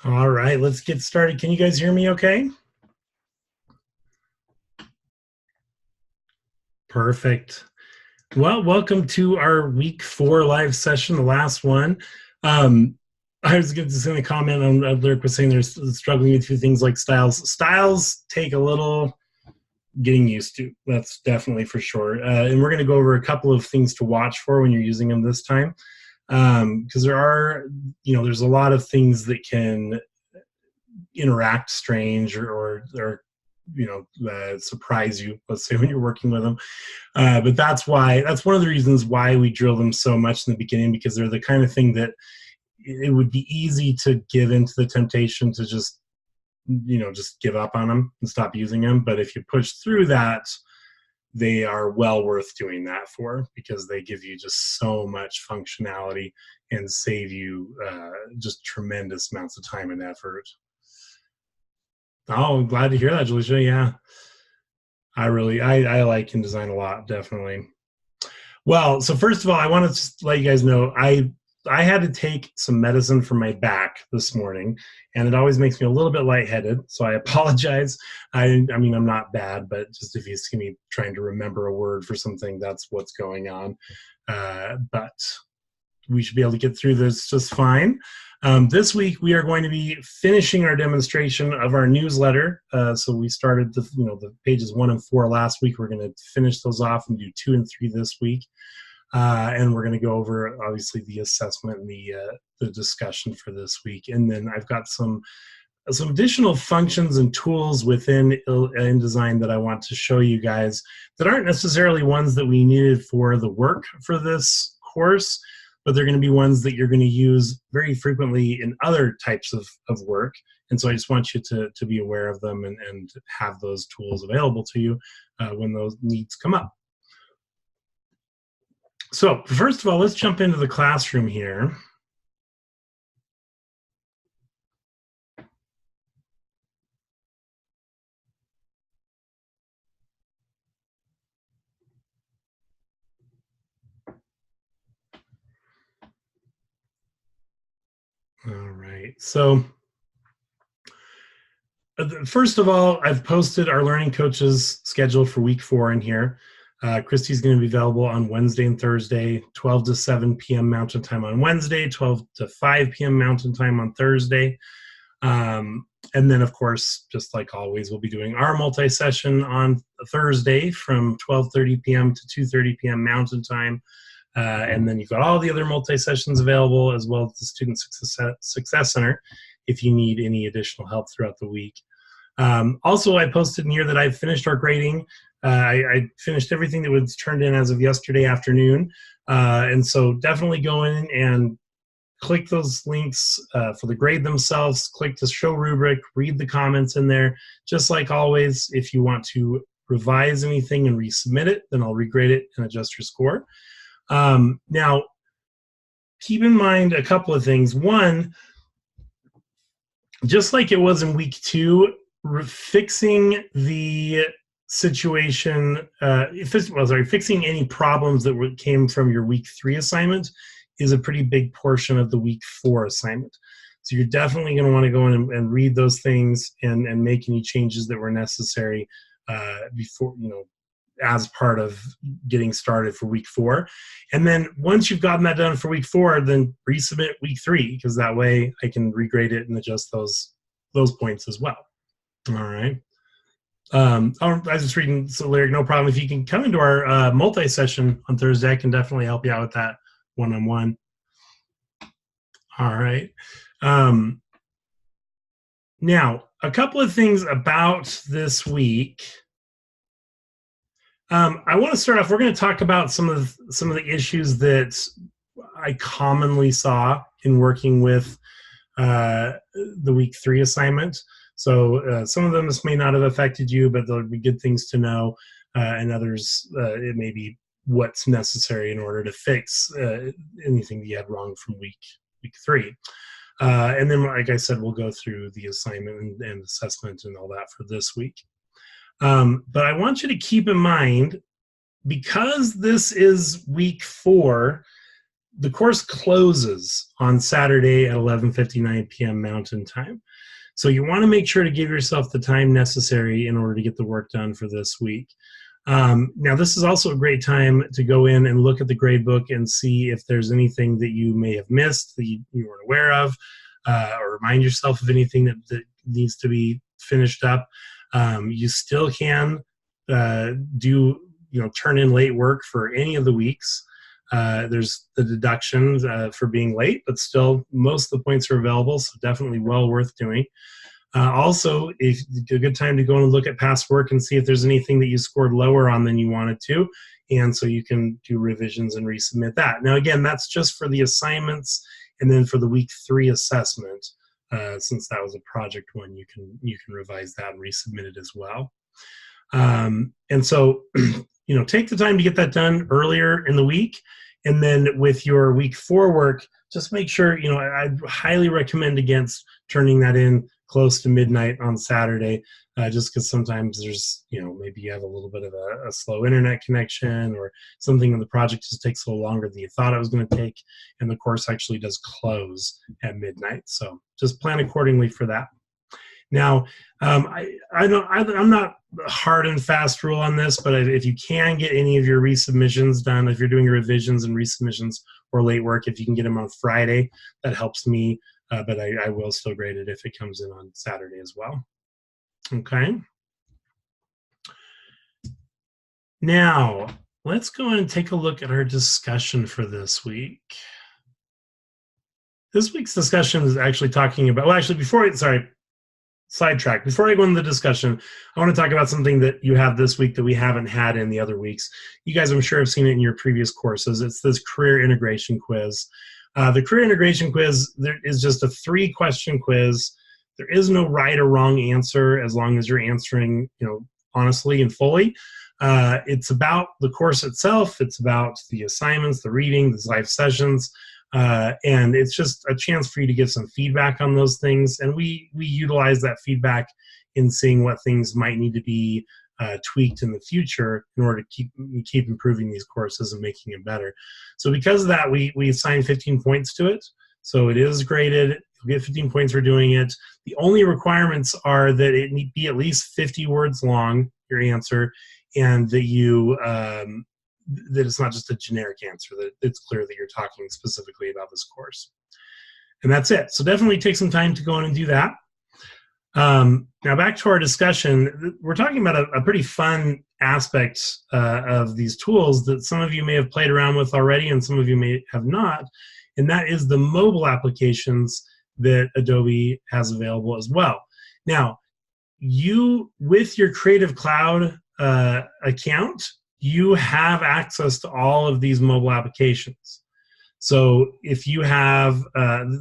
All right, let's get started. Can you guys hear me okay? Perfect. Well, welcome to our week 4 live session, the last one. I was just going to comment on Lyric was saying they're struggling with a few things like styles. Styles take a little getting used to. That's definitely for sure. And we're going to go over a couple of things to watch for when you're using them this time. Because there are, there's a lot of things that can interact strange or surprise you, let's say, when you're working with them. But that's one of the reasons why we drill them so much in the beginning, because they're the kind of thing that it would be easy to give into the temptation to just give up on them and stop using them. But if you push through that, they are well worth doing that for, because they give you just so much functionality and save you just tremendous amounts of time and effort. Oh, I'm glad to hear that, Julia. Yeah, I like InDesign a lot, definitely. Well, so first of all, I want to just let you guys know I had to take some medicine for my back this morning, and it always makes me a little bit lightheaded, so I apologize. I mean, I'm not bad, but just if you see me trying to remember a word for something, that's what's going on. But we should be able to get through this just fine. This week we are going to be finishing our demonstration of our newsletter. So we started the pages 1 and 4 last week. We're going to finish those off and do 2 and 3 this week. And we're going to go over, obviously, the assessment and the discussion for this week. And then I've got some additional functions and tools within InDesign that I want to show you guys that aren't necessarily ones that we needed for the work for this course, but they're going to be ones that you're going to use very frequently in other types of work. And so I just want you to be aware of them and have those tools available to you when those needs come up. So first of all, let's jump into the classroom here. All right, so first of all, I've posted our learning coaches schedule for week 4 in here. Christy's going to be available on Wednesday and Thursday, 12 to 7 p.m. Mountain Time on Wednesday, 12 to 5 p.m. Mountain Time on Thursday. And then, of course, just like always, we'll be doing our multi-session on Thursday from 12:30 p.m. to 2:30 p.m. Mountain Time. And then you've got all the other multi-sessions available, as well as the Student Success Center, if you need any additional help throughout the week. Also, I posted in here that I've finished our grading. I finished everything that was turned in as of yesterday afternoon. And so definitely go in and click those links for the grade themselves, click the show rubric, read the comments in there. Just like always, if you want to revise anything and resubmit it, then I'll regrade it and adjust your score. Now, keep in mind a couple of things. One, just like it was in week 2, fixing the situation, fixing any problems that came from your week 3 assignment is a pretty big portion of the week 4 assignment. So you're definitely going to want to go in and read those things and make any changes that were necessary before, as part of getting started for week 4. And then once you've gotten that done for week 4, then resubmit week 3, because that way I can regrade it and adjust those points as well. All right. I was just reading, so Lyric, no problem. If you can come into our multi-session on Thursday, I can definitely help you out with that one-on-one. All right. Now, a couple of things about this week. I want to start off, we're going to talk about some of the issues that I commonly saw in working with the week 3 assignment. So some of them may not have affected you, but they'll be good things to know, and others, it may be what's necessary in order to fix anything that you had wrong from week 3. And then, like I said, we'll go through the assignment and assessment and all that for this week. But I want you to keep in mind, because this is week 4, the course closes on Saturday at 11:59 p.m. Mountain Time. So you want to make sure to give yourself the time necessary in order to get the work done for this week. Now, this is also a great time to go in and look at the gradebook and see if there's anything that you may have missed that you weren't aware of, or remind yourself of anything that needs to be finished up. You still can turn in late work for any of the weeks. There's the deduction for being late, but still most of the points are available, so definitely well worth doing. Also, a good time to go and look at past work and see if there's anything that you scored lower on than you wanted to, and so you can do revisions and resubmit that. Now, again, that's just for the assignments, and then for the week 3 assessment, since that was a project one, you can revise that and resubmit it as well. And so, take the time to get that done earlier in the week, and then with your week 4 work, just make sure, I'd highly recommend against turning that in close to midnight on Saturday, just because sometimes there's, maybe you have a little bit of a slow internet connection, or something in the project just takes a little longer than you thought it was going to take, and the course actually does close at midnight. So just plan accordingly for that. Now, I'm not a hard and fast rule on this, but if you can get any of your resubmissions done, if you're doing your revisions and resubmissions or late work, if you can get them on Friday, that helps me. But I will still grade it if it comes in on Saturday as well. Okay. Now, let's go and take a look at our discussion for this week. This week's discussion is actually talking about, sidetrack. Before I go into the discussion, I want to talk about something that you have this week that we haven't had in the other weeks. You guys, I'm sure, have seen it in your previous courses. It's this career integration quiz. The career integration quiz is just a 3-question quiz. There is no right or wrong answer as long as you're answering, honestly and fully. It's about the course itself. It's about the assignments, the reading, the live sessions, and it's just a chance for you to give some feedback on those things. And we utilize that feedback in seeing what things might need to be tweaked in the future in order to keep improving these courses and making it better. So because of that, we assign 15 points to it. So it is graded. You'll get 15 points for doing it. The only requirements are that it need be at least 50 words long, your answer, and that that it's not just a generic answer, that it's clear that you're talking specifically about this course. And that's it. So definitely take some time to go in and do that. Now back to our discussion. We're talking about a pretty fun aspect of these tools that some of you may have played around with already and some of you may have not, and that is the mobile applications that Adobe has available as well. Now, with your Creative Cloud account, you have access to all of these mobile applications. So if you have,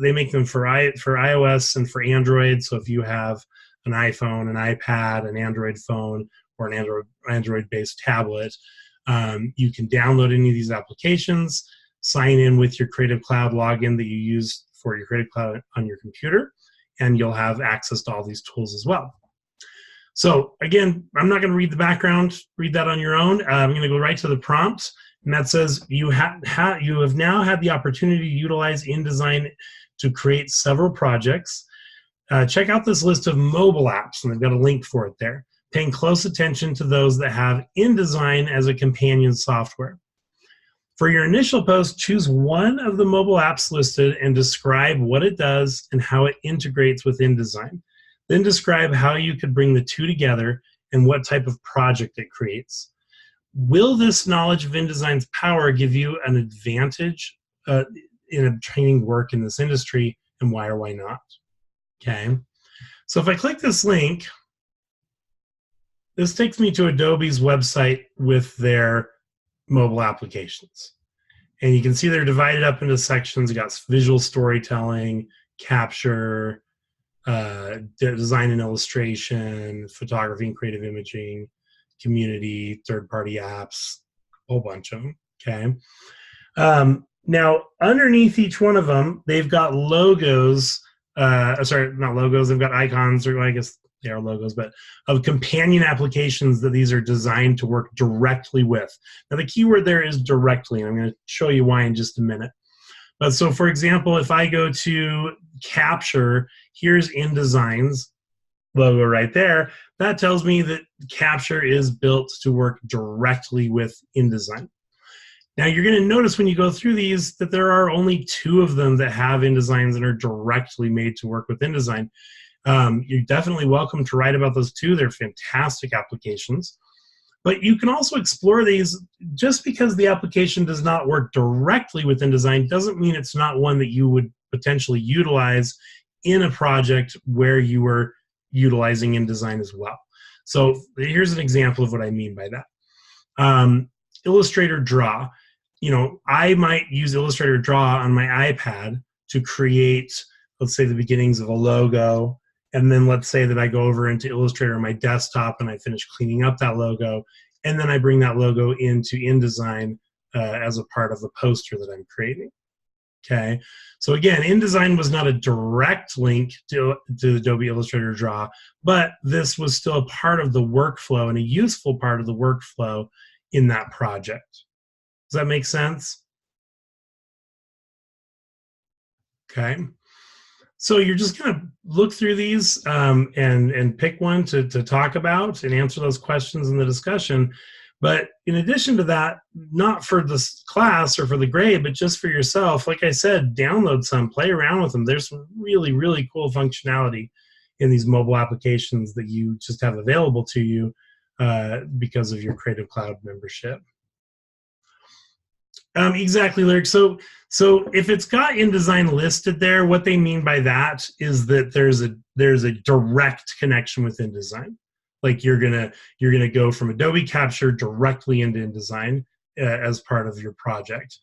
they make them for iOS and for Android. So if you have an iPhone, an iPad, an Android phone, or an Android-based tablet, you can download any of these applications, sign in with your Creative Cloud login that you use for your Creative Cloud on your computer, and you'll have access to all these tools as well. So again, I'm not going to read the background. Read that on your own. I'm going to go right to the prompt. And that says you have now had the opportunity to utilize InDesign to create several projects. Check out this list of mobile apps, and they've got a link for it there. Paying close attention to those that have InDesign as a companion software. For your initial post, choose one of the mobile apps listed and describe what it does and how it integrates with InDesign. Then describe how you could bring the two together and what type of project it creates. Will this knowledge of InDesign's power give you an advantage in obtaining work in this industry, and why or why not? Okay, so if I click this link, this takes me to Adobe's website with their mobile applications. And you can see they're divided up into sections. You got visual storytelling, capture, design and illustration, photography and creative imaging, community, third-party apps, a whole bunch of them, okay? Now, underneath each one of them, they've got logos, sorry, not logos, they've got icons, or I guess they are logos, but of companion applications that these are designed to work directly with. Now, the keyword there is directly, and I'm going to show you why in just a minute. So for example, if I go to Capture, here's InDesign's logo right there. That tells me that Capture is built to work directly with InDesign. Now you're going to notice when you go through these that there are only 2 of them that have InDesigns and are directly made to work with InDesign. You're definitely welcome to write about those 2. They're fantastic applications. But you can also explore these. Just because the application does not work directly with InDesign doesn't mean it's not one that you would potentially utilize in a project where you were utilizing InDesign as well. So here's an example of what I mean by that. Illustrator Draw. I might use Illustrator Draw on my iPad to create, let's say, the beginnings of a logo. And then let's say that I go over into Illustrator on my desktop and I finish cleaning up that logo. And then I bring that logo into InDesign as a part of the poster that I'm creating. Okay. So again, InDesign was not a direct link to Adobe Illustrator Draw, but this was still a part of the workflow and a useful part of the workflow in that project. Does that make sense? Okay. So you're just going to look through these and pick one to talk about and answer those questions in the discussion. But in addition to that, not for this class or for the grade, but just for yourself, like I said, download some, play around with them. There's some really, really cool functionality in these mobile applications that you just have available to you because of your Creative Cloud membership. Exactly, Lyric. So if it's got InDesign listed there, what they mean by that is that there's a direct connection with InDesign. Like you're gonna go from Adobe Capture directly into InDesign as part of your project.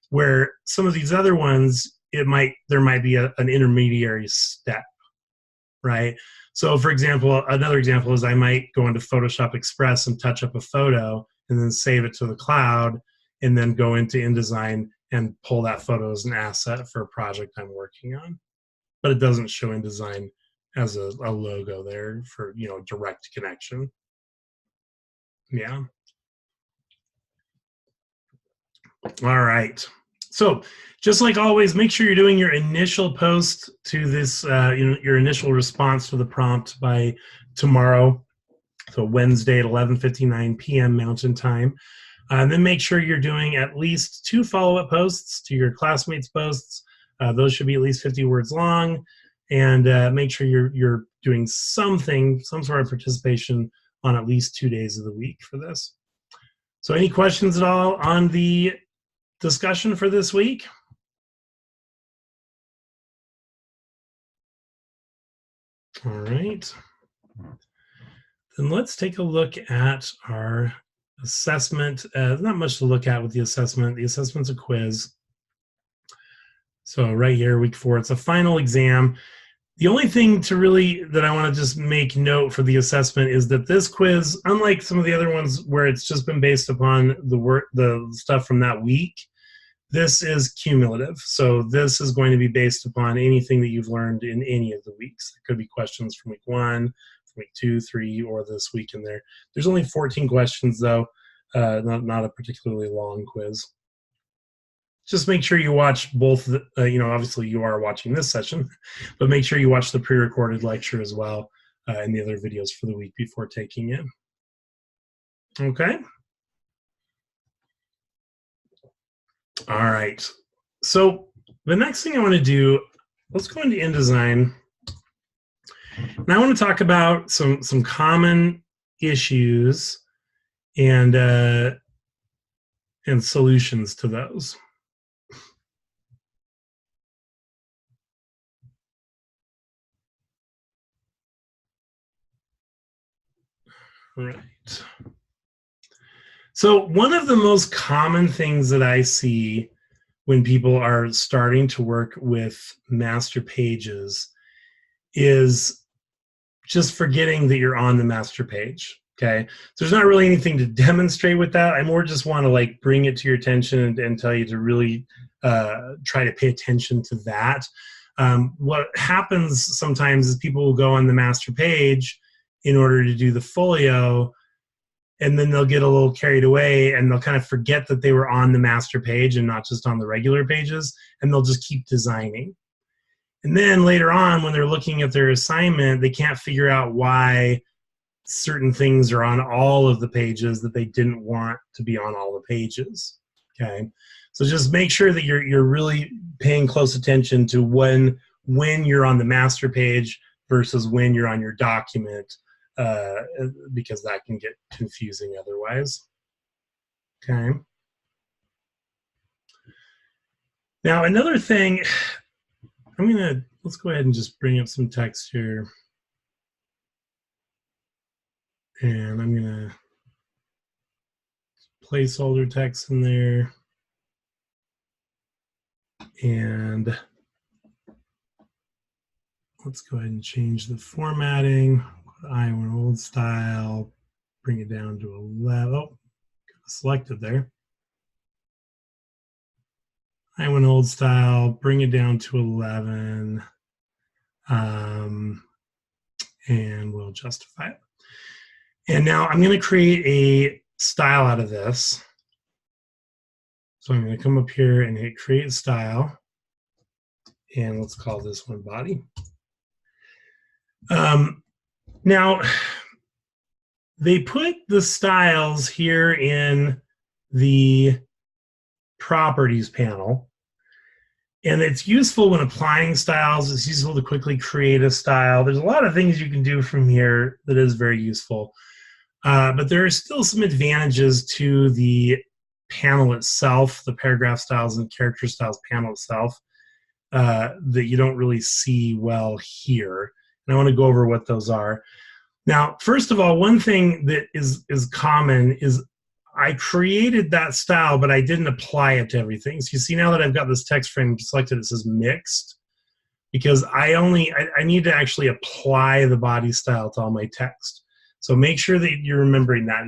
Where some of these other ones, there might be an intermediary step, right? So for example, another example is I might go into Photoshop Express and touch up a photo and then save it to the cloud, and then go into InDesign and pull that photo as an asset for a project I'm working on. But it doesn't show InDesign as a logo there for direct connection. Yeah. All right. So just like always, make sure you're doing your initial post to this, your initial response to the prompt by tomorrow. So Wednesday at 11:59 p.m. Mountain Time. And then make sure you're doing at least 2 follow-up posts to your classmates' posts. Those should be at least 50 words long. And make sure you're doing some sort of participation on at least 2 days of the week for this. So any questions at all on the discussion for this week? All right. Then let's take a look at our assessment. Not much to look at with the assessment. The assessment's a quiz. So right here, week 4, it's a final exam. The only thing that I want to just make note for the assessment is that this quiz, unlike some of the other ones where it's just been based upon the stuff from that week, this is cumulative. So this is going to be based upon anything that you've learned in any of the weeks. There could be questions from week 1, week 2, 3, or this week in there. There's only 14 questions though, not a particularly long quiz. Just make sure you watch both, obviously you are watching this session, but make sure you watch the pre-recorded lecture as well and the other videos for the week before taking it. Okay. All right. So the next thing I want to do, let's go into InDesign. And I want to talk about some common issues and solutions to those. Right. So one of the most common things that I see when people are starting to work with master pages is just forgetting that you're on the master page. Okay. So there's not really anything to demonstrate with that. I more just want to bring it to your attention and tell you to really try to pay attention to that. What happens sometimes is people will go on the master page in order to do the folio, and then they'll get a little carried away and they'll kind of forget that they were on the master page and not just on the regular pages, and they'll just keep designing. And then later on, when they're looking at their assignment, they can't figure out why certain things are on all of the pages that they didn't want to be on all the pages. Okay, so just make sure that you're really paying close attention to when you're on the master page versus when you're on your document, because that can get confusing otherwise. Okay. Now another thing, let's go ahead and just bring up some text here. And I'm gonna placeholder text in there. And let's go ahead and change the formatting. I want old style, bring it down to 11. Oh, selected there. I want old style, bring it down to 11. And we'll justify it. And now I'm going to create a style out of this. So I'm going to come up here and hit create style. And let's call this one body. Now, they put the styles here in the properties panel. And it's useful when applying styles. It's useful to quickly create a style. There's a lot of things you can do from here that is very useful. But there are still some advantages to the panel itself, the paragraph styles and character styles panel itself, that you don't really see well here. And I want to go over what those are. Now, first of all, one thing that is common is I created that style, but I didn't apply it to everything. So you see now that I've got this text frame selected, it says mixed, because I need to actually apply the body style to all my text. So make sure that you're remembering that,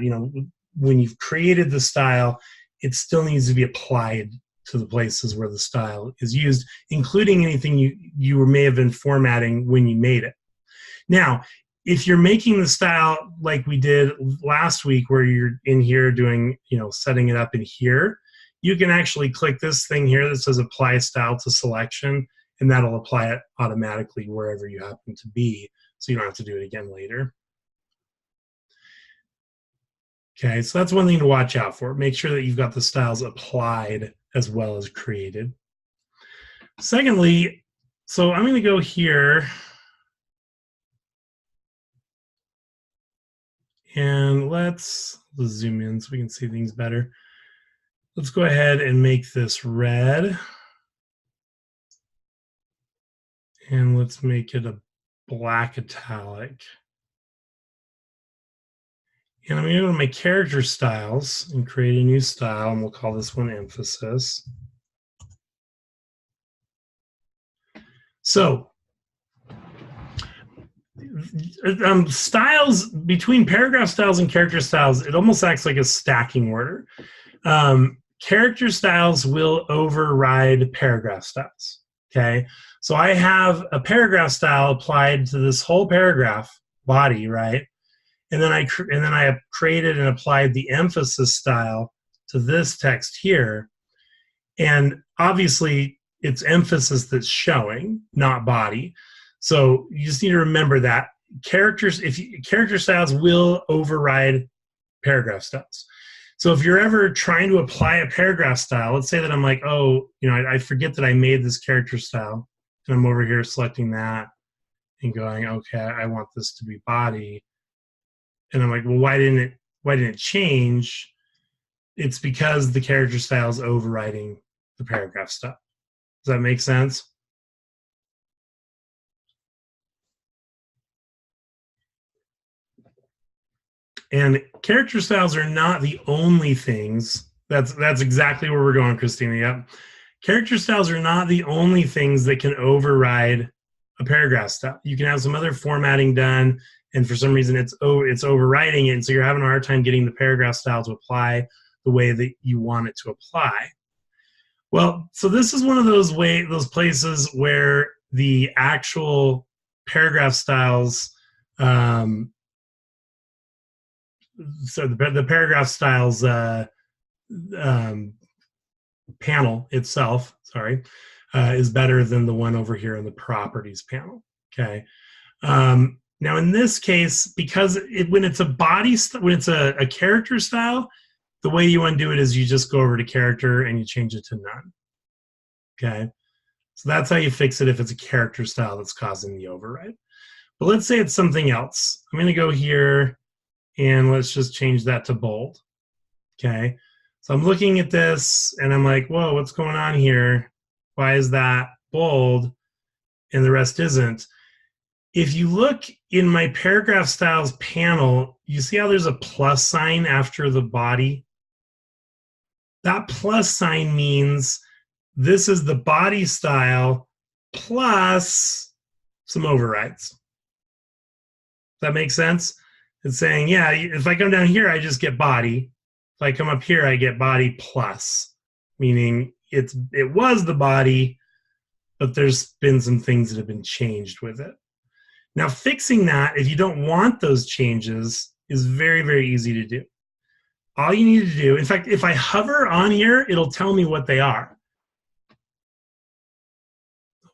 when you've created the style, it still needs to be applied to the places where the style is used, including anything you may have been formatting when you made it. Now, if you're making the style like we did last week, where you're in here doing, setting it up in here, you can actually click this thing here that says apply style to selection, and that'll apply it automatically wherever you happen to be, so you don't have to do it again later. Okay, so that's one thing to watch out for. Make sure that you've got the styles applied as well as created. Secondly, so I'm going to go here and let's zoom in so we can see things better. Let's go ahead and make this red. And let's make it a black italic. And I'm going to go to my character styles and create a new style, and we'll call this one emphasis. So, styles, between paragraph styles and character styles, it almost acts like a stacking order. Character styles will override paragraph styles. Okay, so I have a paragraph style applied to this whole paragraph body, right? And then I have created and applied the emphasis style to this text here. And obviously, it's emphasis that's showing, not body. So you just need to remember that character styles will override paragraph styles. So if you're ever trying to apply a paragraph style, let's say that I'm like, oh, I forget that I made this character style, and I'm over here selecting that and going, okay, I want this to be body. And I'm like, well, why didn't it change? It's because the character style is overriding the paragraph style. Does that make sense? And character styles are not the only things. That's exactly where we're going, Christina. Yep. Character styles are not the only things that can override a paragraph style. You can have some other formatting done, and for some reason it's overriding it, and so you're having a hard time getting the paragraph style to apply the way that you want it to apply. Well, so this is one of those places where the actual paragraph styles so the paragraph styles panel itself, sorry, is better than the one over here in the properties panel. Okay. Now in this case, because when it's a when it's a character style, the way you undo it is you just go over to character and you change it to none. Okay. So that's how you fix it if it's a character style that's causing the override. But let's say it's something else. I'm going to go here and let's just change that to bold. Okay. So I'm looking at this and I'm like, whoa, what's going on here? Why is that bold and the rest isn't? If you look in my paragraph styles panel, you see how there's a plus sign after the body? That plus sign means this is the body style plus some overrides. Does that make sense? It's saying, yeah, if I come down here, I just get body. If I come up here, I get body plus, meaning it was the body, but there's been some things that have been changed with it. Now, fixing that, if you don't want those changes, is very, very easy to do. All you need to do, in fact, if I hover on here, it'll tell me what they are.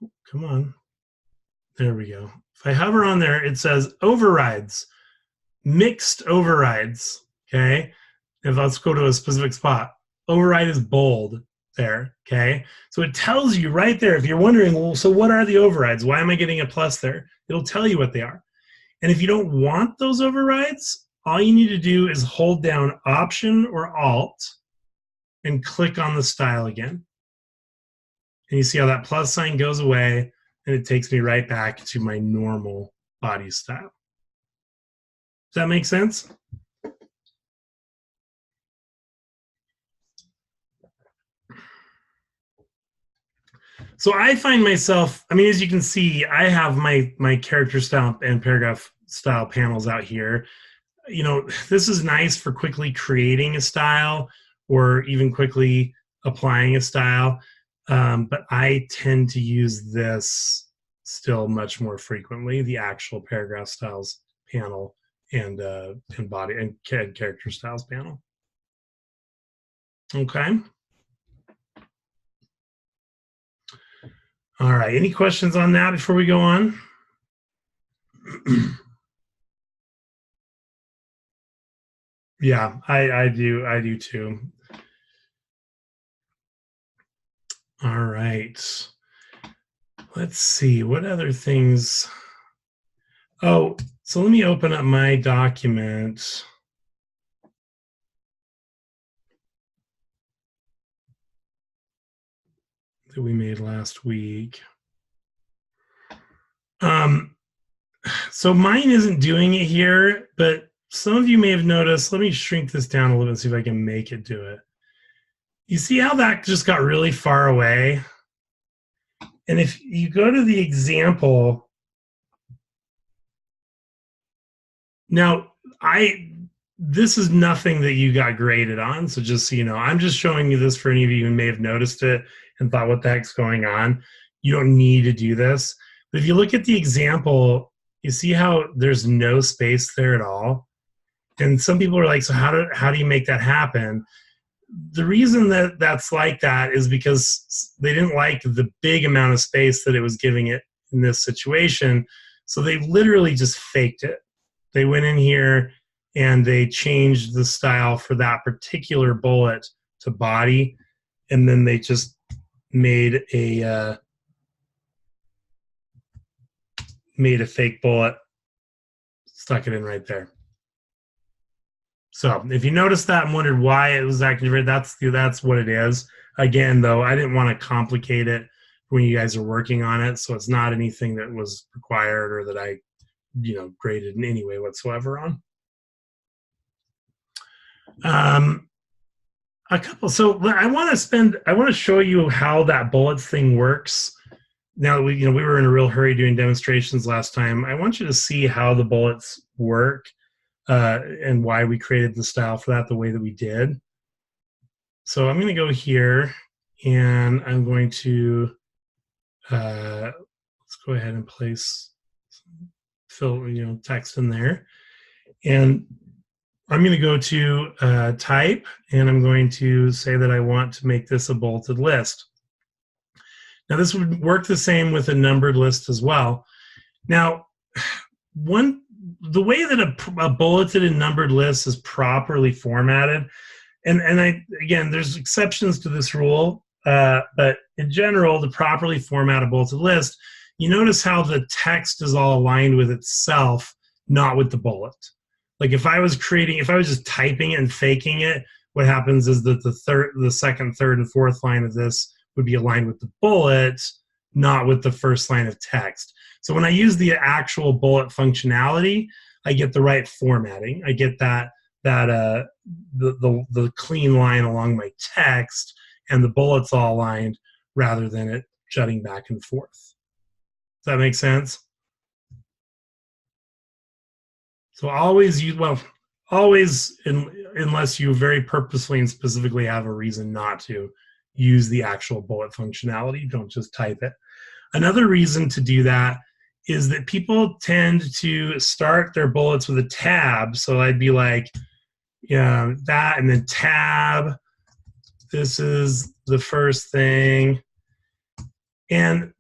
Oh, come on. There we go. If I hover on there, it says overrides, mixed overrides, okay? If let's go to a specific spot, override is bold there, okay? So it tells you right there, if you're wondering, well, so what are the overrides? Why am I getting a plus there? It'll tell you what they are. And if you don't want those overrides, all you need to do is hold down Option or Alt and click on the style again. And you see how that plus sign goes away and it takes me right back to my normal body style. Does that make sense? So I find myself, I mean, as you can see, I have my character style and paragraph style panels out here. You know, this is nice for quickly creating a style or even quickly applying a style. But I tend to use this still much more frequently, the actual paragraph styles panel and body and character styles panel. Okay. All right. Any questions on that before we go on? Yeah, I do too. All right. Let's see what other things. Oh, so let me open up my document. That we made last week. So mine isn't doing it here, but some of you may have noticed. Let me shrink this down a little bit and see if I can make it do it. You see how that just got really far away? And if you go to the example, now this is nothing that you got graded on, so just so you know, I'm just showing you this for any of you who may have noticed it and thought, what the heck's going on? You don't need to do this. But if you look at the example, you see how there's no space there at all? And some people are like, so how do you make that happen? The reason that that's like that is because they didn't like the big amount of space that it was giving it in this situation. So they literally just faked it. They went in here and they changed the style for that particular bullet to body, and then they just made a fake bullet, stuck it in right there. So if you noticed that and wondered why it was activated, that's what it is. Again, though, I didn't want to complicate it when you guys are working on it, so it's not anything that was required or that I, graded in any way whatsoever on. So I want to show you how that bullets thing works. Now that we were in a real hurry doing demonstrations last time, I want you to see how the bullets work and why we created the style for that the way that we did. So I'm going to go here and I'm going to let's go ahead and place fill text in there. And I'm going to go to type, and I'm going to say that I want to make this a bulleted list. Now, this would work the same with a numbered list as well. Now, the way that a bulleted and numbered list is properly formatted, and again, there's exceptions to this rule, but in general, the properly formatted bulleted list, you notice how the text is all aligned with itself, not with the bullet. Like if I was just typing it and faking it, what happens is that the second, third, and fourth line of this would be aligned with the bullet, not with the first line of text. So when I use the actual bullet functionality, I get the right formatting. I get the clean line along my text, and the bullets all aligned rather than it jutting back and forth. Does that make sense? So always unless you very purposefully and specifically have a reason not to use the actual bullet functionality, don't just type it. Another reason to do that is that people tend to start their bullets with a tab. So I'd be like, yeah, that, and then tab. This is the first thing. And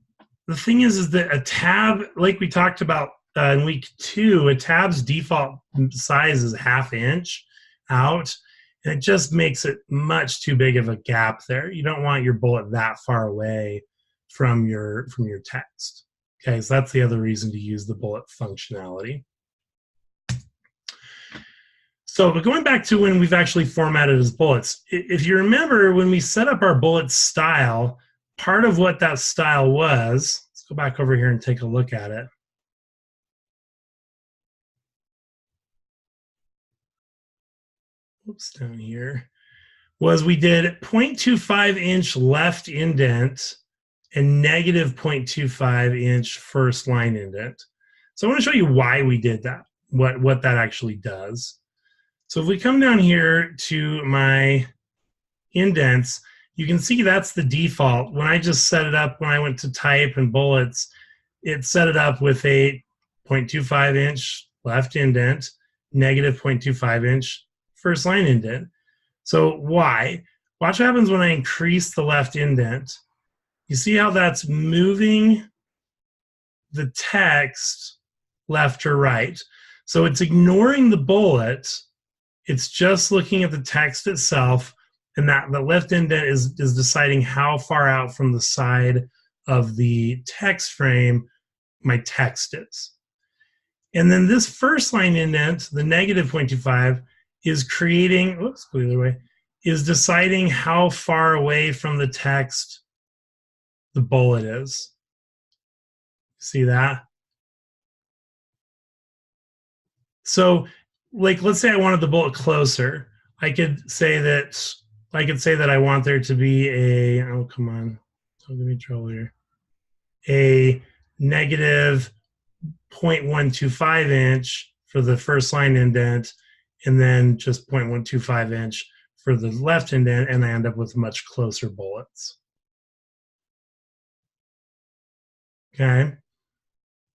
the thing is that a tab, like we talked about in week 2, a tab's default size is 1/2 inch out, and it just makes it much too big of a gap there. You don't want your bullet that far away from your text. Okay, so that's the other reason to use the bullet functionality. So, but going back to when we've actually formatted as bullets, if you remember when we set up our bullet style, part of what that style was, let's go back over here and take a look at it. Oops, down here, was we did 0.25 inch left indent and negative 0.25 inch first line indent. So I want to show you why we did that, what that actually does. So if we come down here to my indents, you can see that's the default. When I just set it up, when I went to type and bullets, it set it up with a 0.25 inch left indent, negative 0.25 inch first line indent. So why? Watch what happens when I increase the left indent. You see how that's moving the text left or right. So it's ignoring the bullet. It's just looking at the text itself, and that the left indent is deciding how far out from the side of the text frame my text is. And then this first line indent, the negative 0.25, is creating, oops, go the other way, is deciding how far away from the text the bullet is. See that? So, like, let's say I wanted the bullet closer. I could say that I want there to be a, oh, come on, don't give me trouble here, a negative 0.125 inch for the first line indent, and then just 0.125 inch for the left indent, and I end up with much closer bullets. Okay.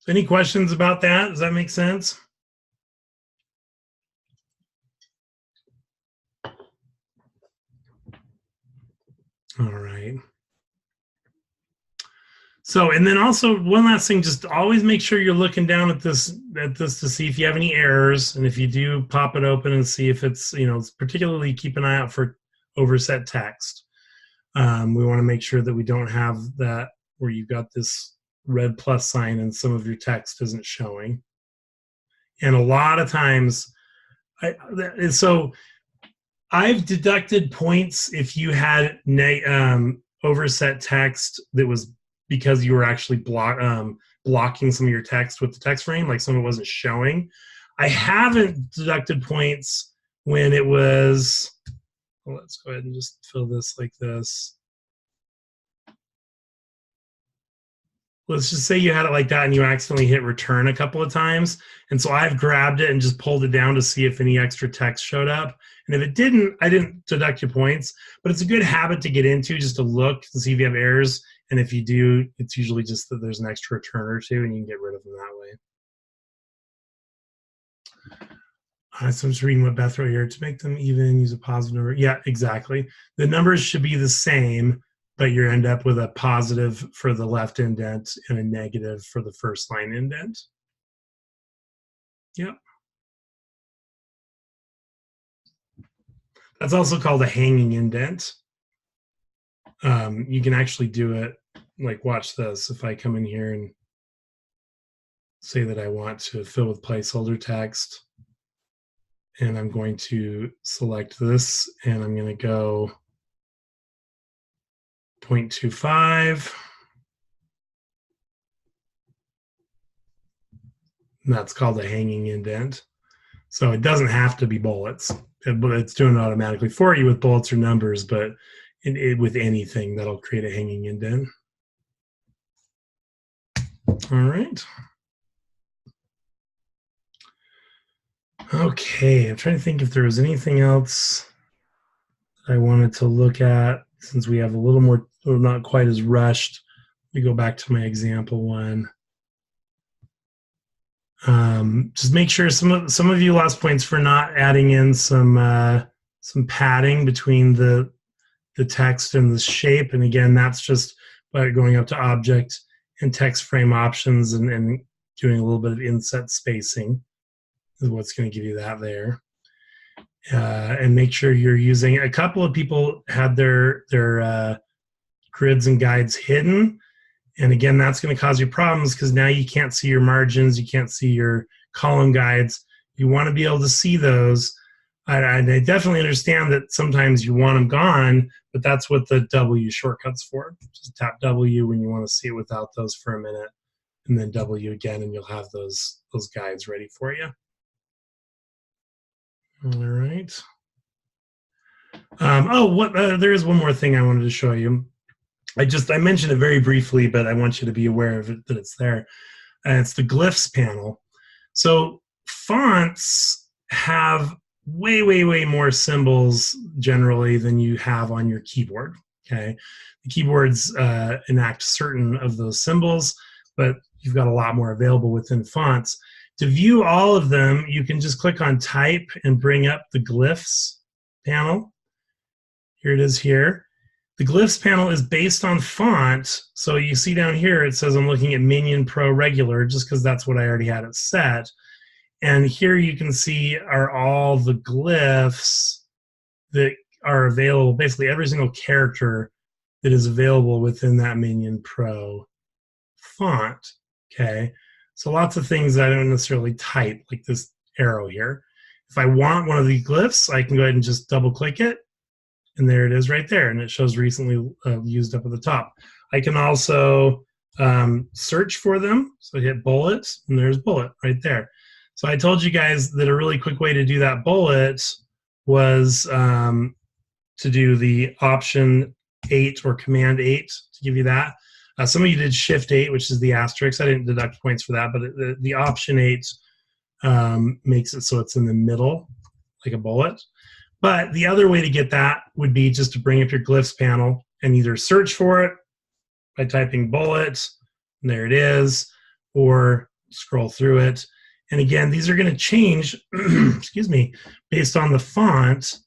Any questions about that? Does that make sense? All right. So, and then also one last thing, just always make sure you're looking down at this to see if you have any errors. And if you do, pop it open and see if it's, particularly keep an eye out for overset text. We want to make sure that we don't have that where you've got this red plus sign and some of your text isn't showing. And a lot of times, so I've deducted points if you had overset text that was because you were actually blocking some of your text with the text frame, like some of it wasn't showing. I haven't deducted points when it was, well, let's go ahead and just fill this like this. Let's just say you had it like that and you accidentally hit return a couple of times. And so I've grabbed it and just pulled it down to see if any extra text showed up. And if it didn't, I didn't deduct your points. But it's a good habit to get into, just to look to see if you have errors. And if you do, it's usually just that there's an extra return or two and you can get rid of them that way. So I'm just reading what Beth wrote here. To make them even, use a positive number. Yeah, exactly. The numbers should be the same, but you end up with a positive for the left indent and a negative for the first line indent. Yep. That's also called a hanging indent. You can actually do it, like watch this. If I come in here and say that I want to fill with placeholder text, and I'm going to select this, and I'm going to go 0.25. And that's called a hanging indent. So it doesn't have to be bullets, but it's doing it automatically for you with bullets or numbers, but with anything that'll create a hanging indent. All right. Okay, I'm trying to think if there was anything else I wanted to look at since we have a little more, or not quite as rushed. Let me go back to my example one. Just make sure some of you lost points for not adding in some padding between the text and the shape. And again, that's just by going up to object and text frame options and doing a little bit of inset spacing is what's going to give you that there. And make sure you're using, a couple of people had their grids and guides hidden. And again, that's going to cause you problems because now you can't see your margins, you can't see your column guides. You want to be able to see those. I definitely understand that sometimes you want them gone, but that's what the W shortcut's for. Just tap W when you want to see it without those for a minute, and then W again, and you'll have those guides ready for you. All right. There is one more thing I wanted to show you. I mentioned it very briefly, but I want you to be aware of it, that it's there. And it's the glyphs panel. So fonts have way more symbols generally than you have on your keyboard. Okay, the keyboards enact certain of those symbols, but you've got a lot more available within fonts. To view all of them, you can just click on Type and bring up the glyphs panel. Here it is here. The glyphs panel is based on font. So you see down here, it says I'm looking at Minion Pro Regular, just because that's what I already had it set. And here you can see are all the glyphs that are available, basically every single character that is available within that Minion Pro font. Okay, so lots of things that I don't necessarily type, like this arrow here. If I want one of the glyphs, I can go ahead and just double click it. And there it is right there, and it shows recently used up at the top. I can also search for them. So hit bullet, and there's bullet right there. So I told you guys that a really quick way to do that bullet was to do the Option 8 or Command 8 to give you that. Some of you did Shift 8, which is the asterisk. I didn't deduct points for that, but the Option 8 makes it so it's in the middle, like a bullet. But the other way to get that would be just to bring up your glyphs panel and either search for it by typing bullet, and there it is, or scroll through it. And again, these are going to change, excuse me, based on the font.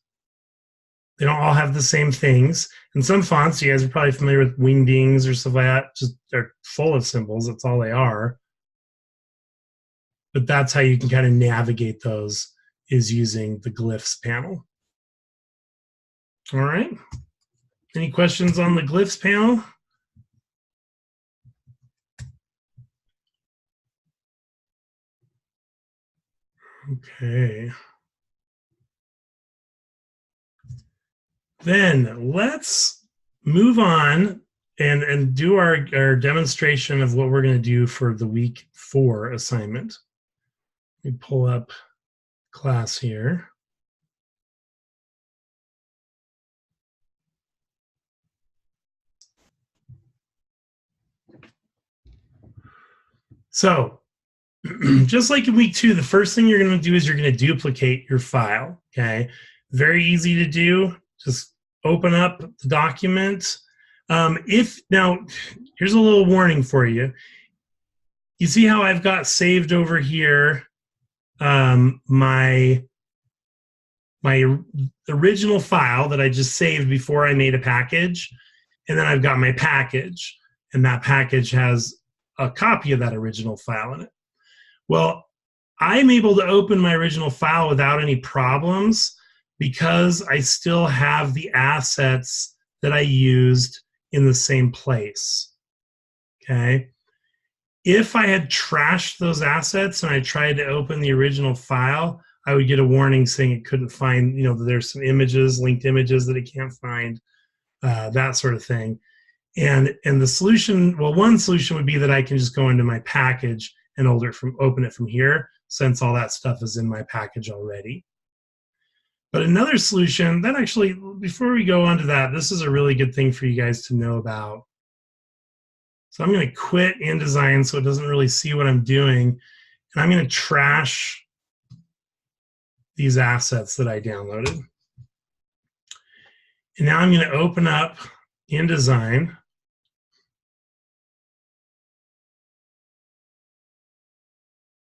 They don't all have the same things. And some fonts, you guys are probably familiar with wingdings or stuff like that, just they're full of symbols. That's all they are. But that's how you can kind of navigate those, is using the glyphs panel. All right. Any questions on the glyphs panel? Okay. Then let's move on and do our demonstration of what we're going to do for the week 4 assignment. Let me pull up class here. So just like in week 2, the first thing you're going to do is you're going to duplicate your file. Okay, very easy to do. Just open up the document. Now, here's a little warning for you. You see how I've got saved over here my my original file that I just saved before I made a package, and then I've got my package, and that package has a copy of that original file in it. Well, I'm able to open my original file without any problems because I still have the assets that I used in the same place. Okay. If I had trashed those assets and I tried to open the original file, I would get a warning saying it couldn't find, there's some images, linked images that it can't find, that sort of thing. And the solution, well, one solution would be that I can just go into my package and open it from here, since all that stuff is in my package already. But another solution that actually, before we go on to that, this is a really good thing for you guys to know about. So I'm going to quit InDesign so it doesn't really see what I'm doing. And I'm going to trash these assets that I downloaded. And now I'm going to open up InDesign.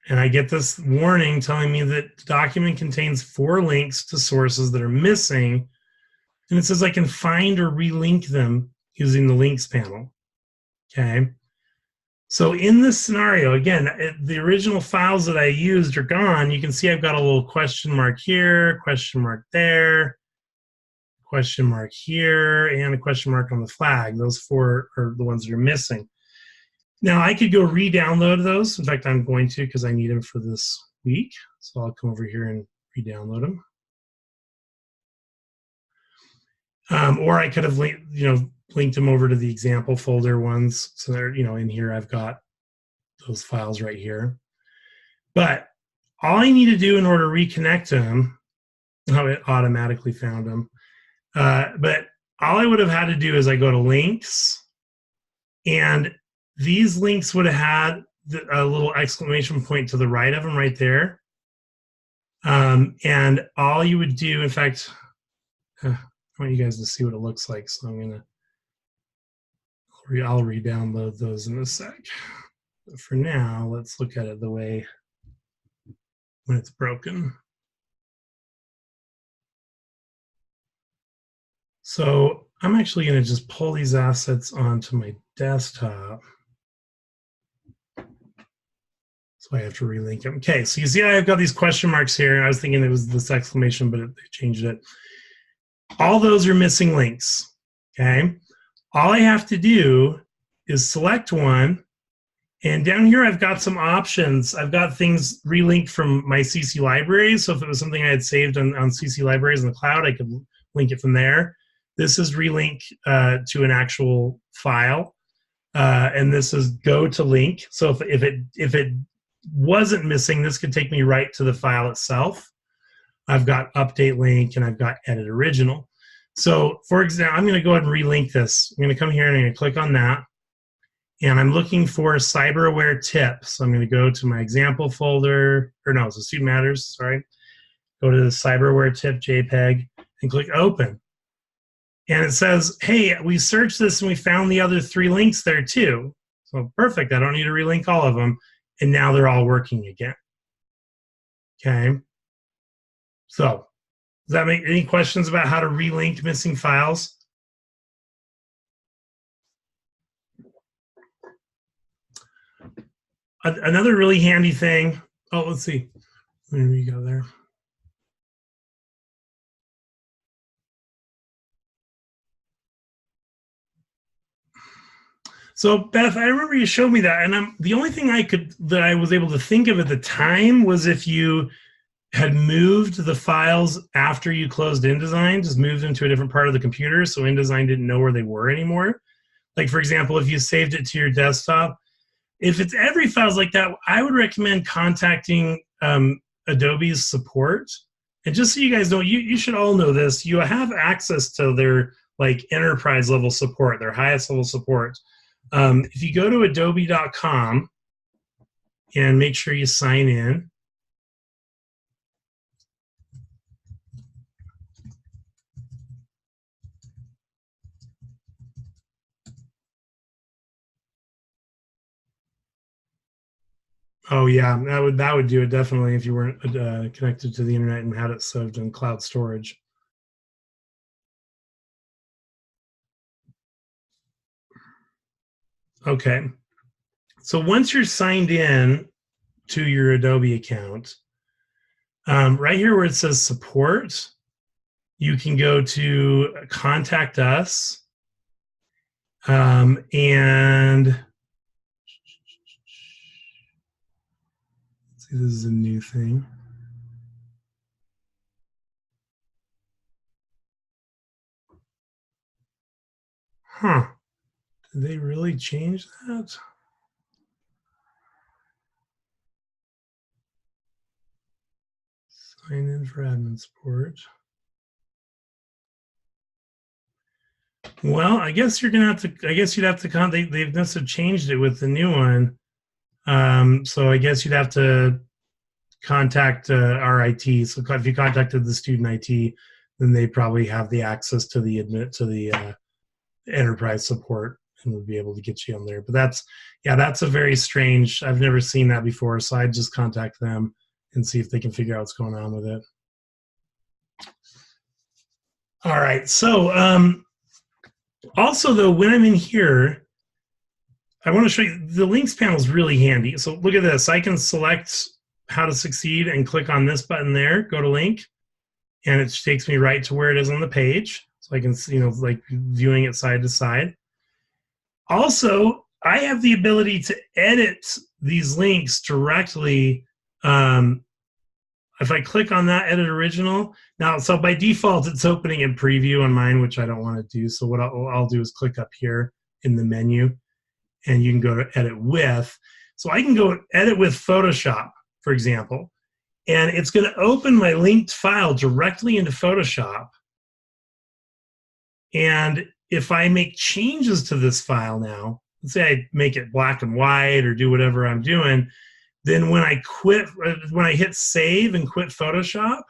And I get this warning telling me that the document contains 4 links to sources that are missing. And it says I can find or relink them using the links panel. Okay. So in this scenario, again, the original files that I used are gone. You can see I've got a little question mark here, question mark there, question mark here, and a question mark on the flag. Those 4 are the ones that are missing. Now I could go re-download those. In fact, I'm going to because I need them for this week. So I'll come over here and re-download them. Or I could have linked them over to the example folder ones. So they're, in here I've got those files right here. But all I need to do in order to reconnect them, it automatically found them. But all I would have had to do is I go to links, and these links would have had a little exclamation point to the right of them right there. And all you would do, in fact, I want you guys to see what it looks like. So I'll re-download those in a sec. But for now, let's look at it the way when it's broken. So I'm actually going to just pull these assets onto my desktop. So I have to relink them. Okay, so you see I've got these question marks here. I was thinking it was this exclamation, but they changed it. All those are missing links, okay? All I have to do is select one, and down here I've got some options. I've got things relinked from my CC libraries, so if it was something I had saved on CC libraries in the cloud, I could link it from there. This is relink to an actual file, and this is go to link. So if it wasn't missing, this could take me right to the file itself. I've got update link and I've got edit original. So for example, I'm going to go ahead and relink this. I'm going to come here and I'm going to click on that. And I'm looking for cyber aware tip. So I'm going to go to my example folder, or no, it's a Student Matters, sorry. Go to the cyber aware tip JPEG and click open. And it says, hey, we searched this and we found the other 3 links there too. So perfect, I don't need to relink all of them. And now they're all working again. Okay. So does that make any questions about how to relink missing files? Another really handy thing. Oh, let's see. There we go there. So Beth, I remember you showed me that, and the only thing that I was able to think of at the time was if you had moved the files after you closed InDesign, just moved them to a different part of the computer, so InDesign didn't know where they were anymore. Like for example, if you saved it to your desktop, if it's every files like that, I would recommend contacting Adobe's support. And just so you guys know, you should all know this, you have access to their like enterprise level support, their highest level support. If you go to adobe.com and make sure you sign in, Oh yeah, that would do it definitely if you weren't connected to the internet and had it saved in cloud storage. Okay, so once you're signed in to your Adobe account, right here where it says support, you can go to contact us, and let's see, this is a new thing. Huh? Did they really change that? Sign in for admin support. Well, I guess you're gonna have to. I guess you'd have to. They must have changed it with the new one. So I guess you'd have to contact our IT. So if you contacted the student IT, then they probably have the access to the enterprise support and would be able to get you on there. But that's a very strange. I've never seen that before, so I'd just contact them and see if they can figure out what's going on with it. All right. So also though, when I'm in here, I want to show you the links panel is really handy. So look at this. I can select how to succeed and click on this button there, go to link, and it takes me right to where it is on the page. So I can see, like viewing it side to side. Also, I have the ability to edit these links directly. If I click on that, edit original. Now, so by default, it's opening in preview on mine, which I don't want to do. So what I'll do is click up here in the menu, and you can go to edit with. So I can go edit with Photoshop, for example, and it's going to open my linked file directly into Photoshop. And if I make changes to this file now, let's say I make it black and white or do whatever I'm doing, then when I hit save and quit Photoshop,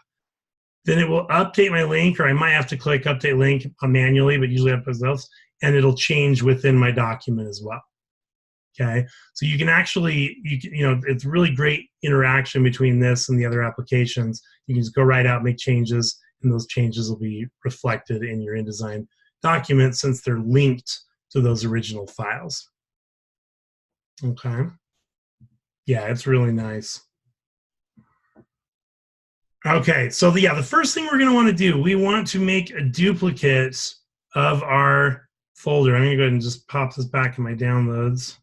then it will update my link, or I might have to click update link manually, but usually I put else, and it'll change within my document as well. Okay, so you can actually, it's really great interaction between this and the other applications. You can just go right out, make changes, and those changes will be reflected in your InDesign document since they're linked to those original files. Okay. Yeah, it's really nice. Okay, so the first thing we're going to want to do, we want to make a duplicate of our folder. I'm going to go ahead and just pop this back in my downloads.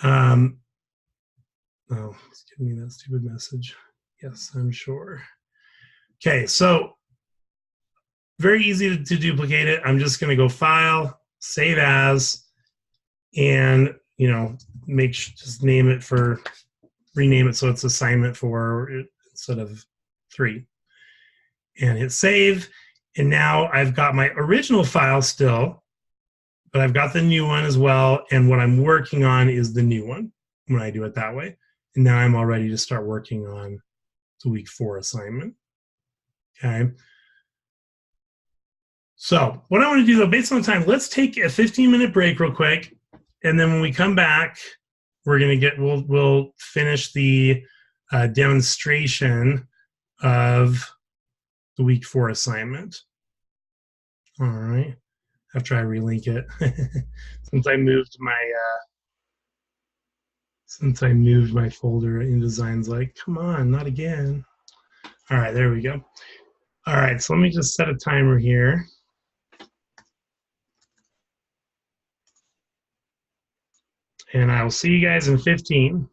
Oh, it's giving me that stupid message. Yes, I'm sure. Okay, so very easy to duplicate it. I'm just going to go File, Save As, and just rename it so it's assignment 4 instead of 3, and hit save. And now I've got my original file still, but I've got the new one as well. And what I'm working on is the new one when I do it that way. And now I'm all ready to start working on the week 4 assignment. Okay. So what I want to do though, based on time, let's take a 15-minute break real quick. And then when we come back, we'll finish the demonstration of the week 4 assignment. All right. After I relink it, since I moved my folder, InDesign's like, come on, not again. All right, there we go. All right, so let me just set a timer here. And I will see you guys in 15.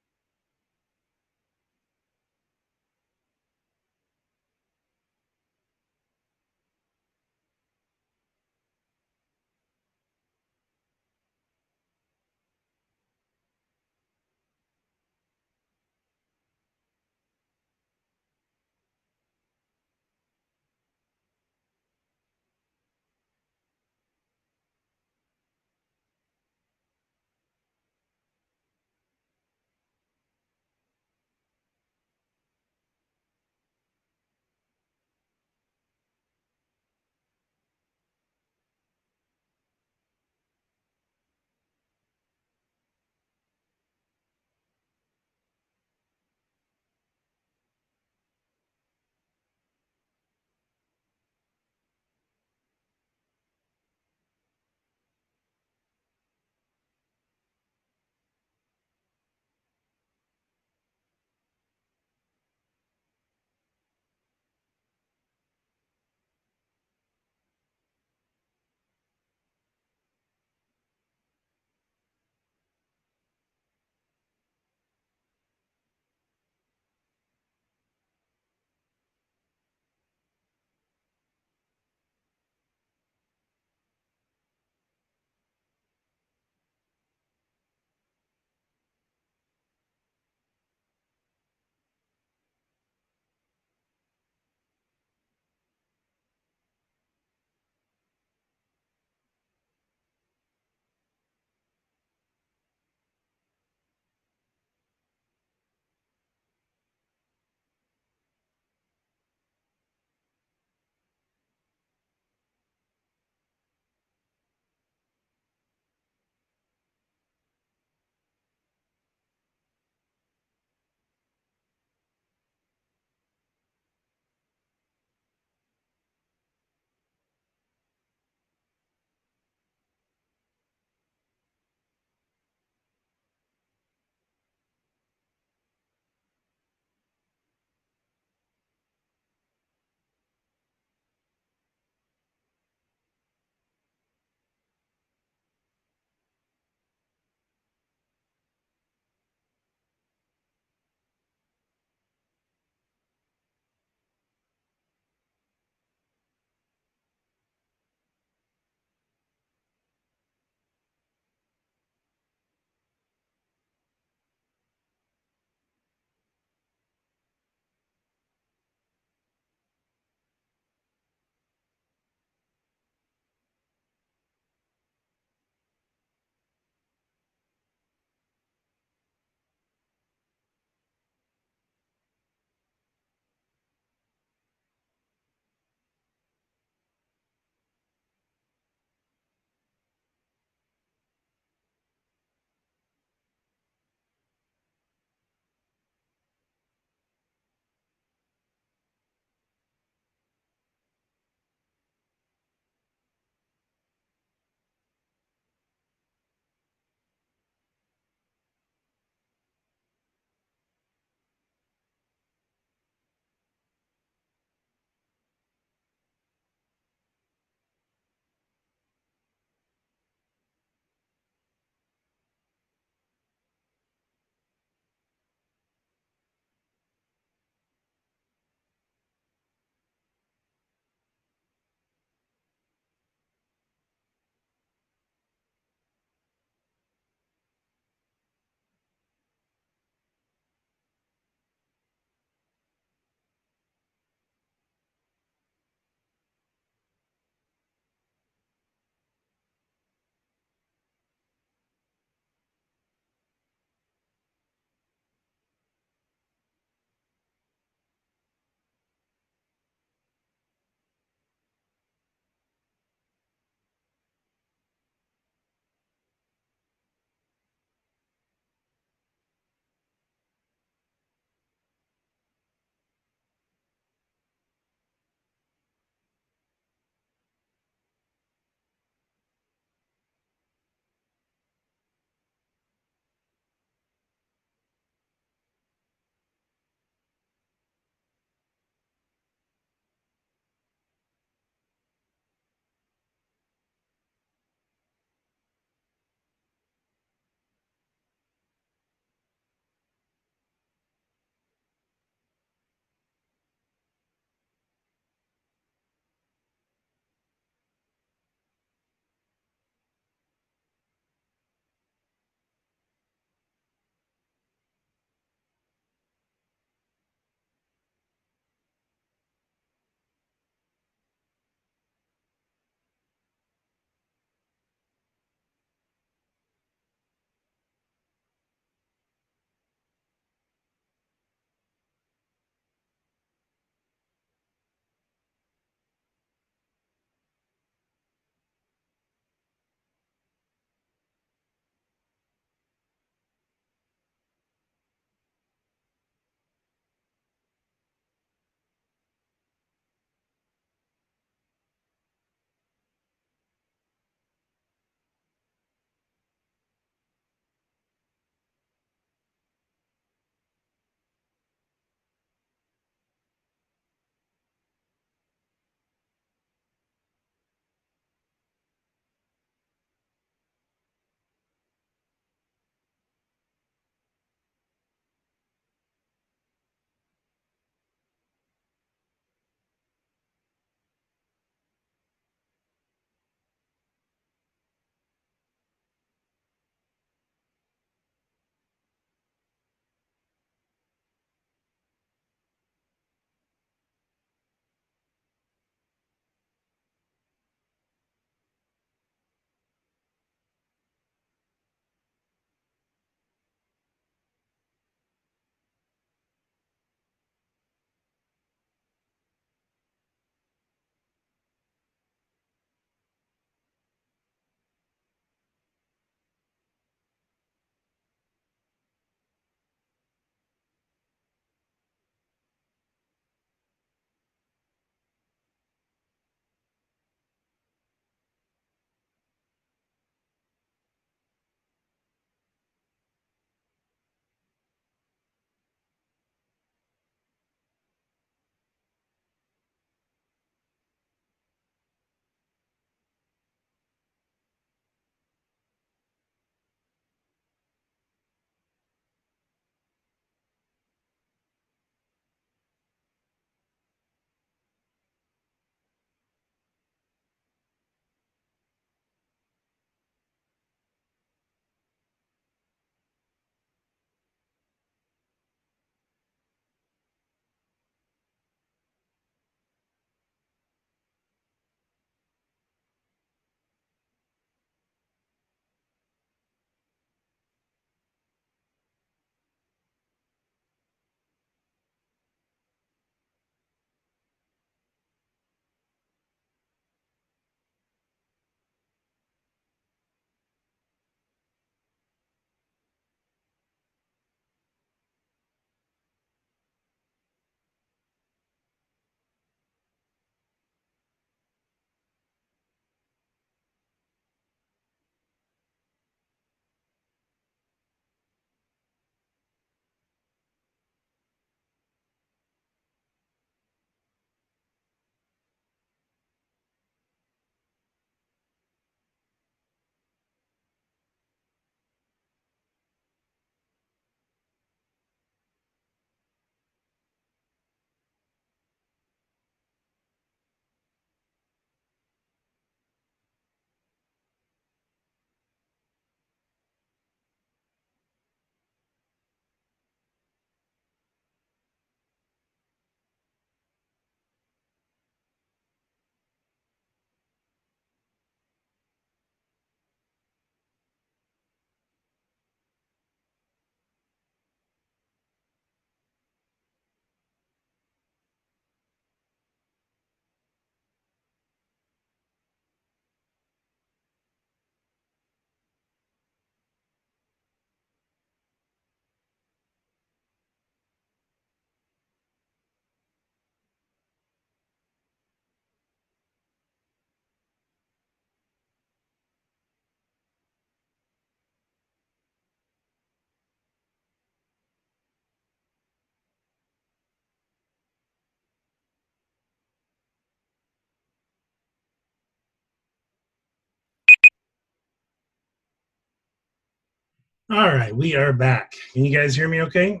All right, we are back. Can you guys hear me okay?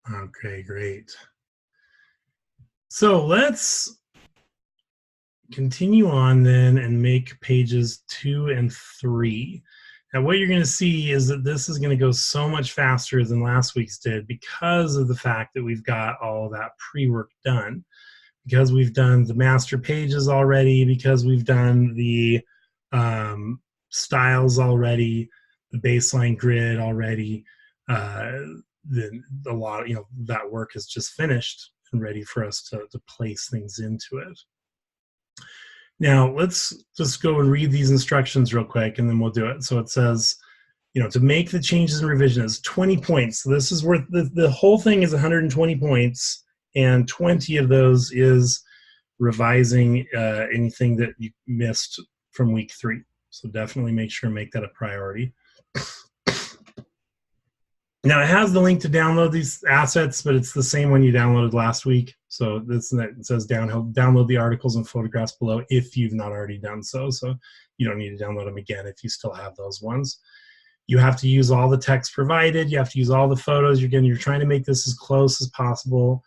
Okay, great. So let's continue on then and make pages 2 and 3. Now what you're going to see is that this is going to go so much faster than last week's did because of the fact that we've got all of that pre-work done. Because we've done the master pages already, because we've done the styles already, the baseline grid already, then a lot, that work is just finished and ready for us to place things into it. Now let's just go and read these instructions real quick and then we'll do it. So it says, to make the changes and revisions, 20 points. So this is worth, the whole thing is 120 points, and 20 of those is revising anything that you missed from week 3. So definitely make sure and make that a priority. Now it has the link to download these assets, but it's the same one you downloaded last week. So it says download the articles and photographs below if you've not already done so. So you don't need to download them again if you still have those ones. You have to use all the text provided. You have to use all the photos. You're trying to make this as close as possible.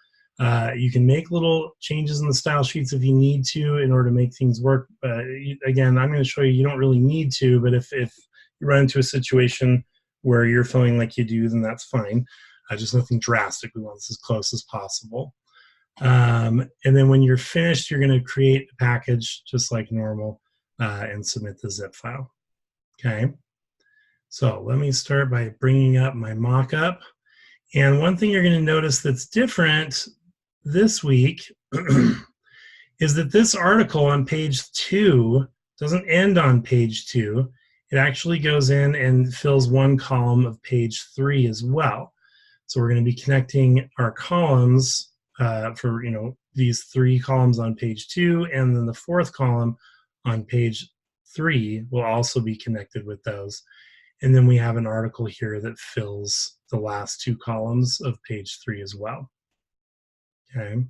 You can make little changes in the style sheets if you need to in order to make things work. Again, I'm going to show you, you don't really need to, but if you run into a situation where you're feeling like you do, then that's fine. Just nothing drastic. We want this as close as possible. And then when you're finished, you're going to create a package just like normal and submit the zip file. Okay. So let me start by bringing up my mock-up. And one thing you're going to notice that's different this week is that this article on page 2 doesn't end on page 2. It actually goes in and fills one column of page 3 as well. So we're going to be connecting our columns for these 3 columns on page 2, and then the 4th column on page 3 will also be connected with those. And then we have an article here that fills the last 2 columns of page 3 as well. Okay,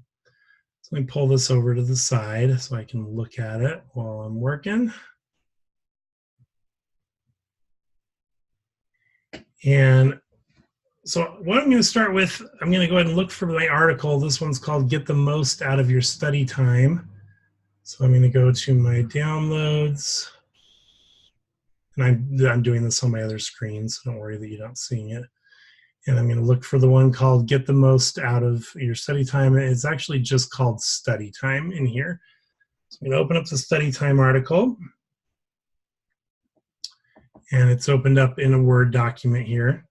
so let me pull this over to the side so I can look at it while I'm working. And so what I'm going to start with, I'm going to go ahead and look for my article. This one's called Get the Most Out of Your Study Time. So I'm going to go to my downloads. And I'm doing this on my other screen, so don't worry that you're not seeing it. And I'm going to look for the one called Get the Most Out of Your Study Time. It's actually just called Study Time in here. So I'm going to open up the Study Time article. And it's opened up in a Word document here.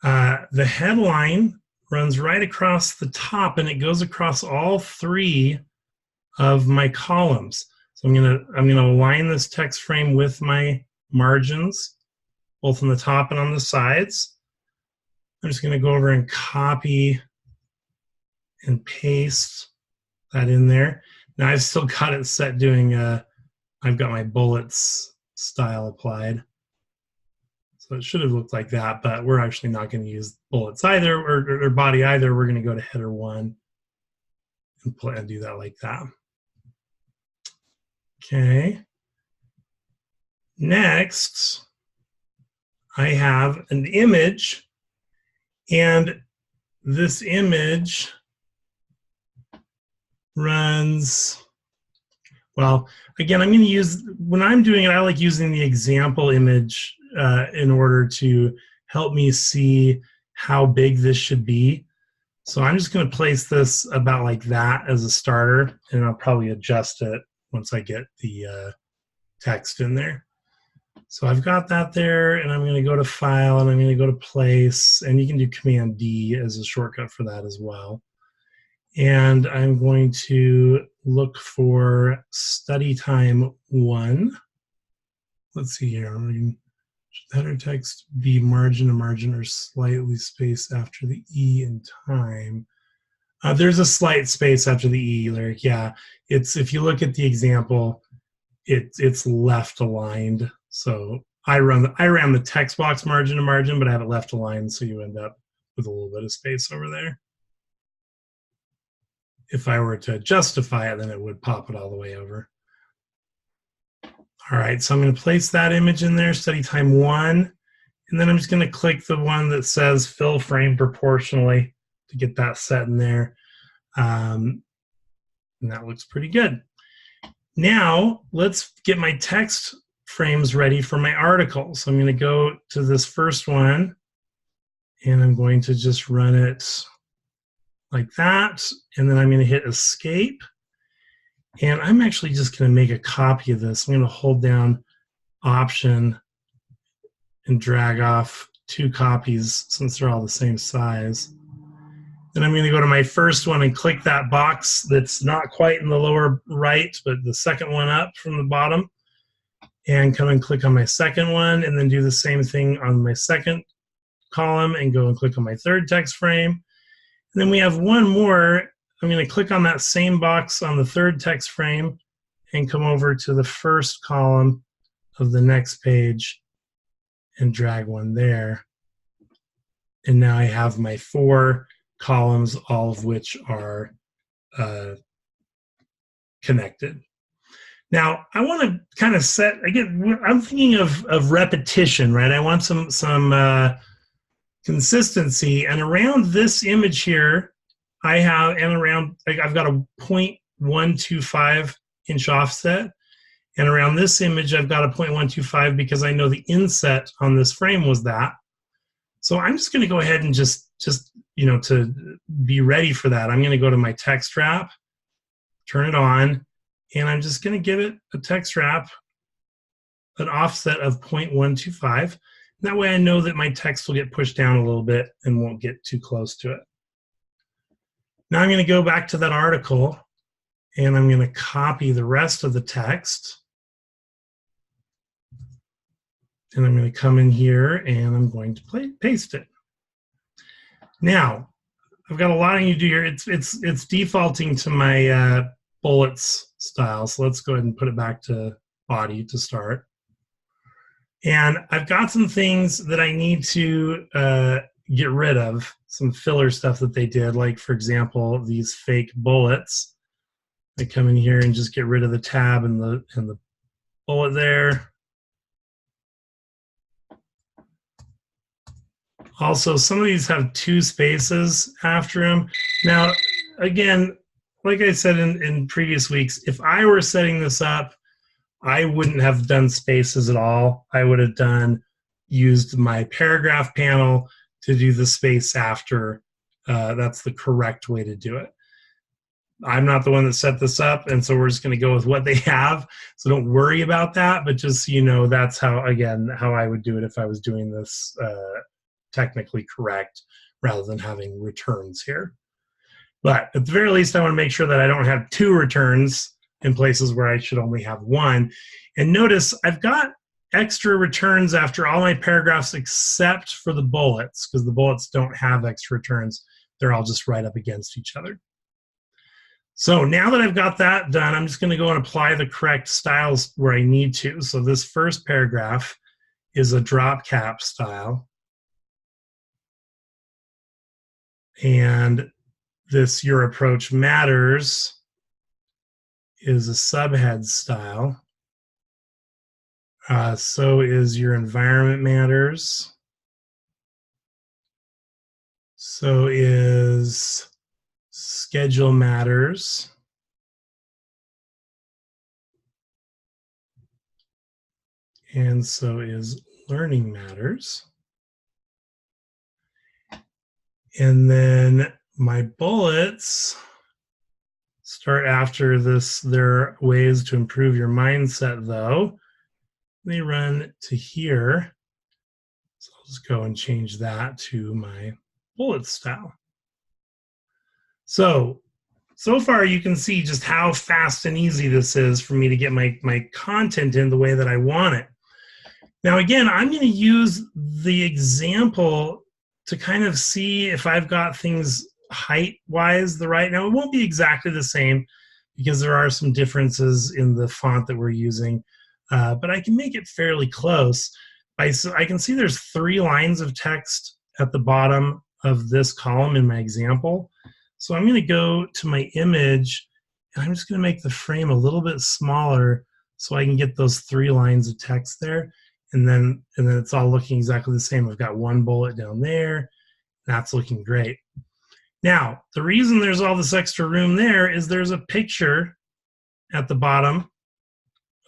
The headline runs right across the top, and it goes across all 3 of my columns. So I'm gonna align this text frame with my margins, both on the top and on the sides. I'm just gonna go over and copy and paste that in there. Now I've still got it set doing, I've got my bullets style applied. So it should have looked like that, but we're actually not gonna use bullets either, or body either. We're gonna go to header 1 and do that like that. Okay. Next, I have an image, and this image runs, well, again, I'm going to use, when I'm doing it, I like using the example image in order to help me see how big this should be. So I'm just going to place this about like that as a starter, and I'll probably adjust it once I get the text in there. So I've got that there, and I'm going to go to File, and I'm going to go to Place, and you can do Command D as a shortcut for that as well. And I'm going to look for Study Time 1. Let's see here. Should header text be margin to margin or slightly spaced after the E in time? There's a slight space after the E, Lyric. Yeah, it's, if you look at the example, it's left aligned. So I ran the text box margin to margin, but I have it left aligned, so you end up with a little bit of space over there. If I were to justify it, then it would pop it all the way over. All right, so I'm going to place that image in there, study time 1, and then I'm just going to click the one that says fill frame proportionally to get that set in there. And that looks pretty good. Now, let's get my text frames ready for my article. So I'm going to go to this first one, and I'm going to just run it like that, and then I'm going to hit escape. And I'm actually just going to make a copy of this. I'm going to hold down Option and drag off 2 copies since they're all the same size. Then I'm going to go to my first one and click that box that's not quite in the lower right, but the second one up from the bottom, and come and click on my second one, and then do the same thing on my second column and go and click on my third text frame. And then we have one more. I'm going to click on that same box on the third text frame and come over to the first column of the next page and drag one there. And now I have my 4 columns, all of which are connected. Now, I want to kind of set, again, I'm thinking of repetition, right? I want some consistency, and around this image here, I've got a 0.125 inch offset, and around this image, I've got a 0.125 because I know the inset on this frame was that. So I'm just going to go ahead and just to be ready for that, I'm going to go to my text wrap, turn it on, and I'm just going to give it a text wrap, an offset of 0.125. That way I know that my text will get pushed down a little bit and won't get too close to it. Now I'm going to go back to that article, and I'm going to copy the rest of the text. And I'm going to come in here, and I'm going to paste it. Now, I've got a lot I need to do here. It's defaulting to my bullets style, so let's go ahead and put it back to body to start. And I've got some things that I need to get rid of, some filler stuff that they did, like, for example, these fake bullets. I come in here and just get rid of the tab and the bullet there. Also, some of these have 2 spaces after them. Now, again, like I said in previous weeks, if I were setting this up, I wouldn't have done spaces at all. I would have used my paragraph panel to do the space after. That's the correct way to do it. I'm not the one that set this up, and so we're just going to go with what they have. So don't worry about that, but just so you know, that's how I would do it if I was doing this technically correct rather than having returns here. But at the very least, I want to make sure that I don't have 2 returns in places where I should only have 1. And notice I've got extra returns after all my paragraphs except for the bullets, because the bullets don't have extra returns. They're all just right up against each other. So now that I've got that done, I'm just going to go and apply the correct styles where I need to. So this first paragraph is a drop cap style. And this Your Approach Matters is a subhead style. So is Your Environment Matters. So is Schedule Matters. And so is Learning Matters. And then my bullets start after this. There are ways to improve your mindset, though. They run to here. So I'll just go and change that to my bullet style. So far you can see just how fast and easy this is for me to get my content in the way that I want it. Now, again, I'm going to use the example to kind of see if I've got things height-wise the right. Now, it won't be exactly the same because there are some differences in the font that we're using, but I can make it fairly close. I can see there's 3 lines of text at the bottom of this column in my example. So I'm going to go to my image, and I'm just going to make the frame a little bit smaller so I can get those 3 lines of text there, and then it's all looking exactly the same. I've got one bullet down there. That's looking great. Now, the reason there's all this extra room there is there's a picture at the bottom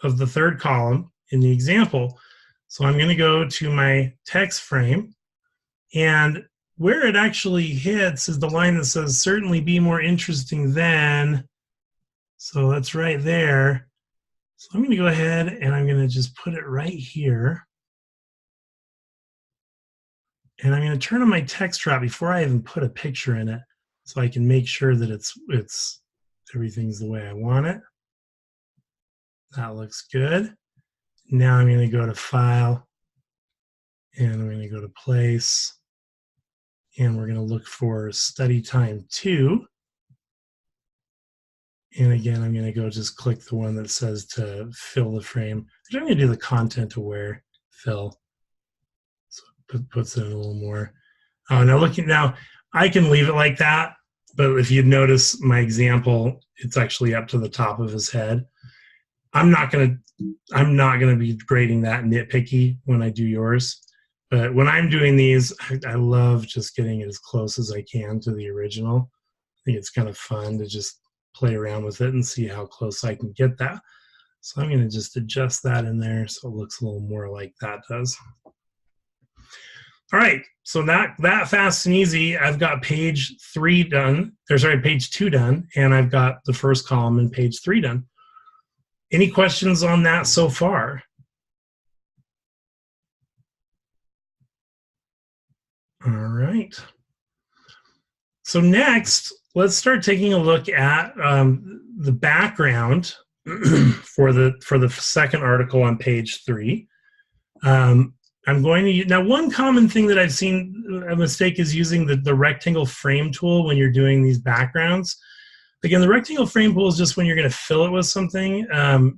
of the 3rd column in the example. So I'm going to go to my text frame, and where it actually hits is the line that says certainly be more interesting than. So that's right there. So I'm going to go ahead and I'm going to just put it right here. And I'm going to turn on my text wrap before I even put a picture in it, so I can make sure that it's everything's the way I want it. That looks good. Now I'm going to go to File, and I'm going to go to Place, and we're going to look for Study Time 2. And again, I'm going to go just click the one that says to fill the frame. I'm going to do the content aware fill. So it puts it in a little more. Oh, now I can leave it like that, but if you notice my example, it's actually up to the top of his head. I'm not gonna be grading that nitpicky when I do yours, but when I'm doing these, I love just getting it as close as I can to the original. I think it's kind of fun to just play around with it and see how close I can get that. So I'm going to just adjust that in there so it looks a little more like that does. All right, so that fast and easy. I've got page 3 done, page 2 done, and I've got the first column in page 3 done. Any questions on that so far? All right. So next, let's start taking a look at the background for the second article on page 3. I'm going to now, one common thing that I've seen a mistake is using the rectangle frame tool when you're doing these backgrounds. Again, the rectangle frame tool is just when you're going to fill it with something,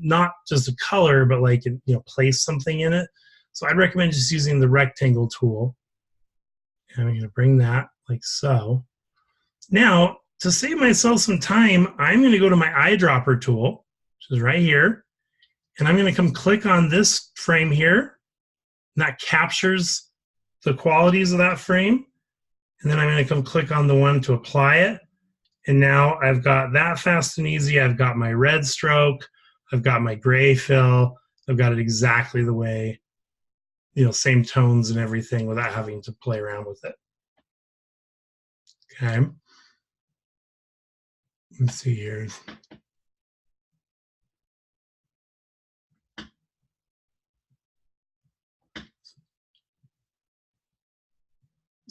not just a color, but like, place something in it. So I'd recommend just using the rectangle tool. And I'm going to bring that like so. Now, to save myself some time, I'm going to go to my eyedropper tool, which is right here, and I'm going to come click on this frame here. And that captures the qualities of that frame. And then I'm going to come click on the one to apply it. And now I've got that fast and easy. I've got my red stroke. I've got my gray fill. I've got it exactly the way, same tones and everything without having to play around with it. Okay. Let's see here.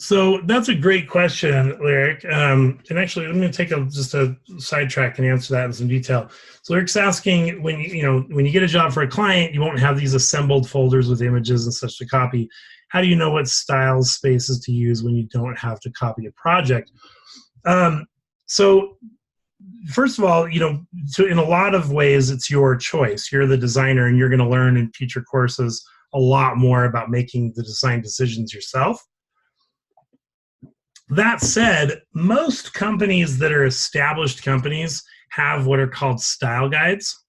So that's a great question, Lyric. And actually, I'm going to take just a sidetrack and answer that in some detail. So Lyric's asking, when you get a job for a client, you won't have these assembled folders with images and such to copy. How do you know what styles, spaces to use when you don't have to copy a project? So first of all, in a lot of ways, it's your choice. You're the designer, and you're going to learn in future courses a lot more about making the design decisions yourself. That said, most companies that are established companies have what are called style guides.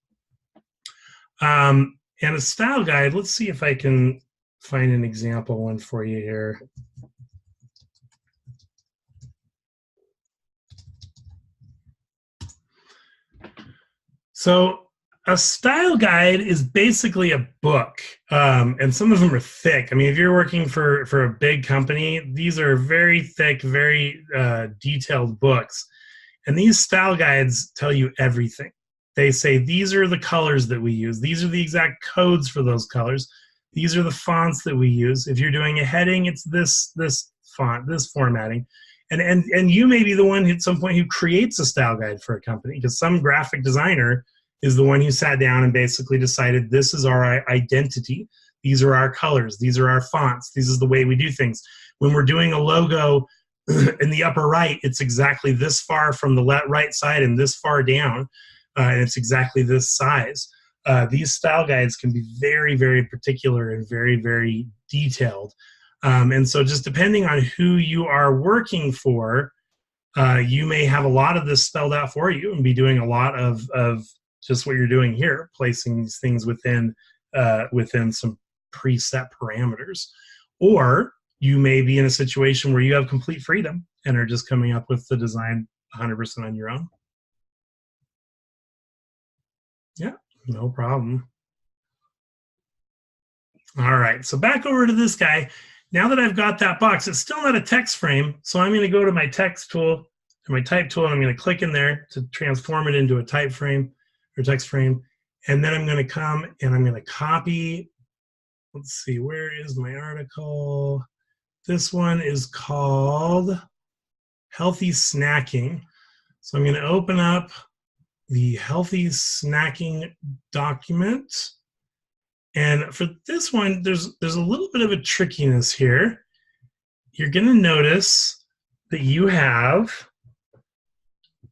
And a style guide, let's see if I can find an example one for you here. So a style guide is basically a book, and some of them are thick. I mean, if you're working for a big company, these are very thick, very detailed books. And these style guides tell you everything. They say, these are the colors that we use. These are the exact codes for those colors. These are the fonts that we use. If you're doing a heading, it's this font, this formatting. And you may be the one at some point who creates a style guide for a company, because some graphic designer is the one who sat down and basically decided, this is our identity. These are our colors. These are our fonts. This is the way we do things. When we're doing a logo in the upper right, it's exactly this far from the right side and this far down, and it's exactly this size. These style guides can be very, very particular and very, very detailed. And so just depending on who you are working for, you may have a lot of this spelled out for you and be doing a lot of just what you're doing here, placing these things within within some preset parameters. Or you may be in a situation where you have complete freedom and are just coming up with the design 100% on your own. Yeah, no problem. All right, so back over to this guy. Now that I've got that box, it's still not a text frame, so I'm going to go to my text tool, to my type tool, and I'm going to click in there to transform it into a type frame or text frame. And then I'm going to come and I'm going to copy. Let's see, where is my article? This one is called Healthy Snacking. So I'm going to open up the Healthy Snacking document. And for this one, there's a little bit of a trickiness here. You're going to notice that you have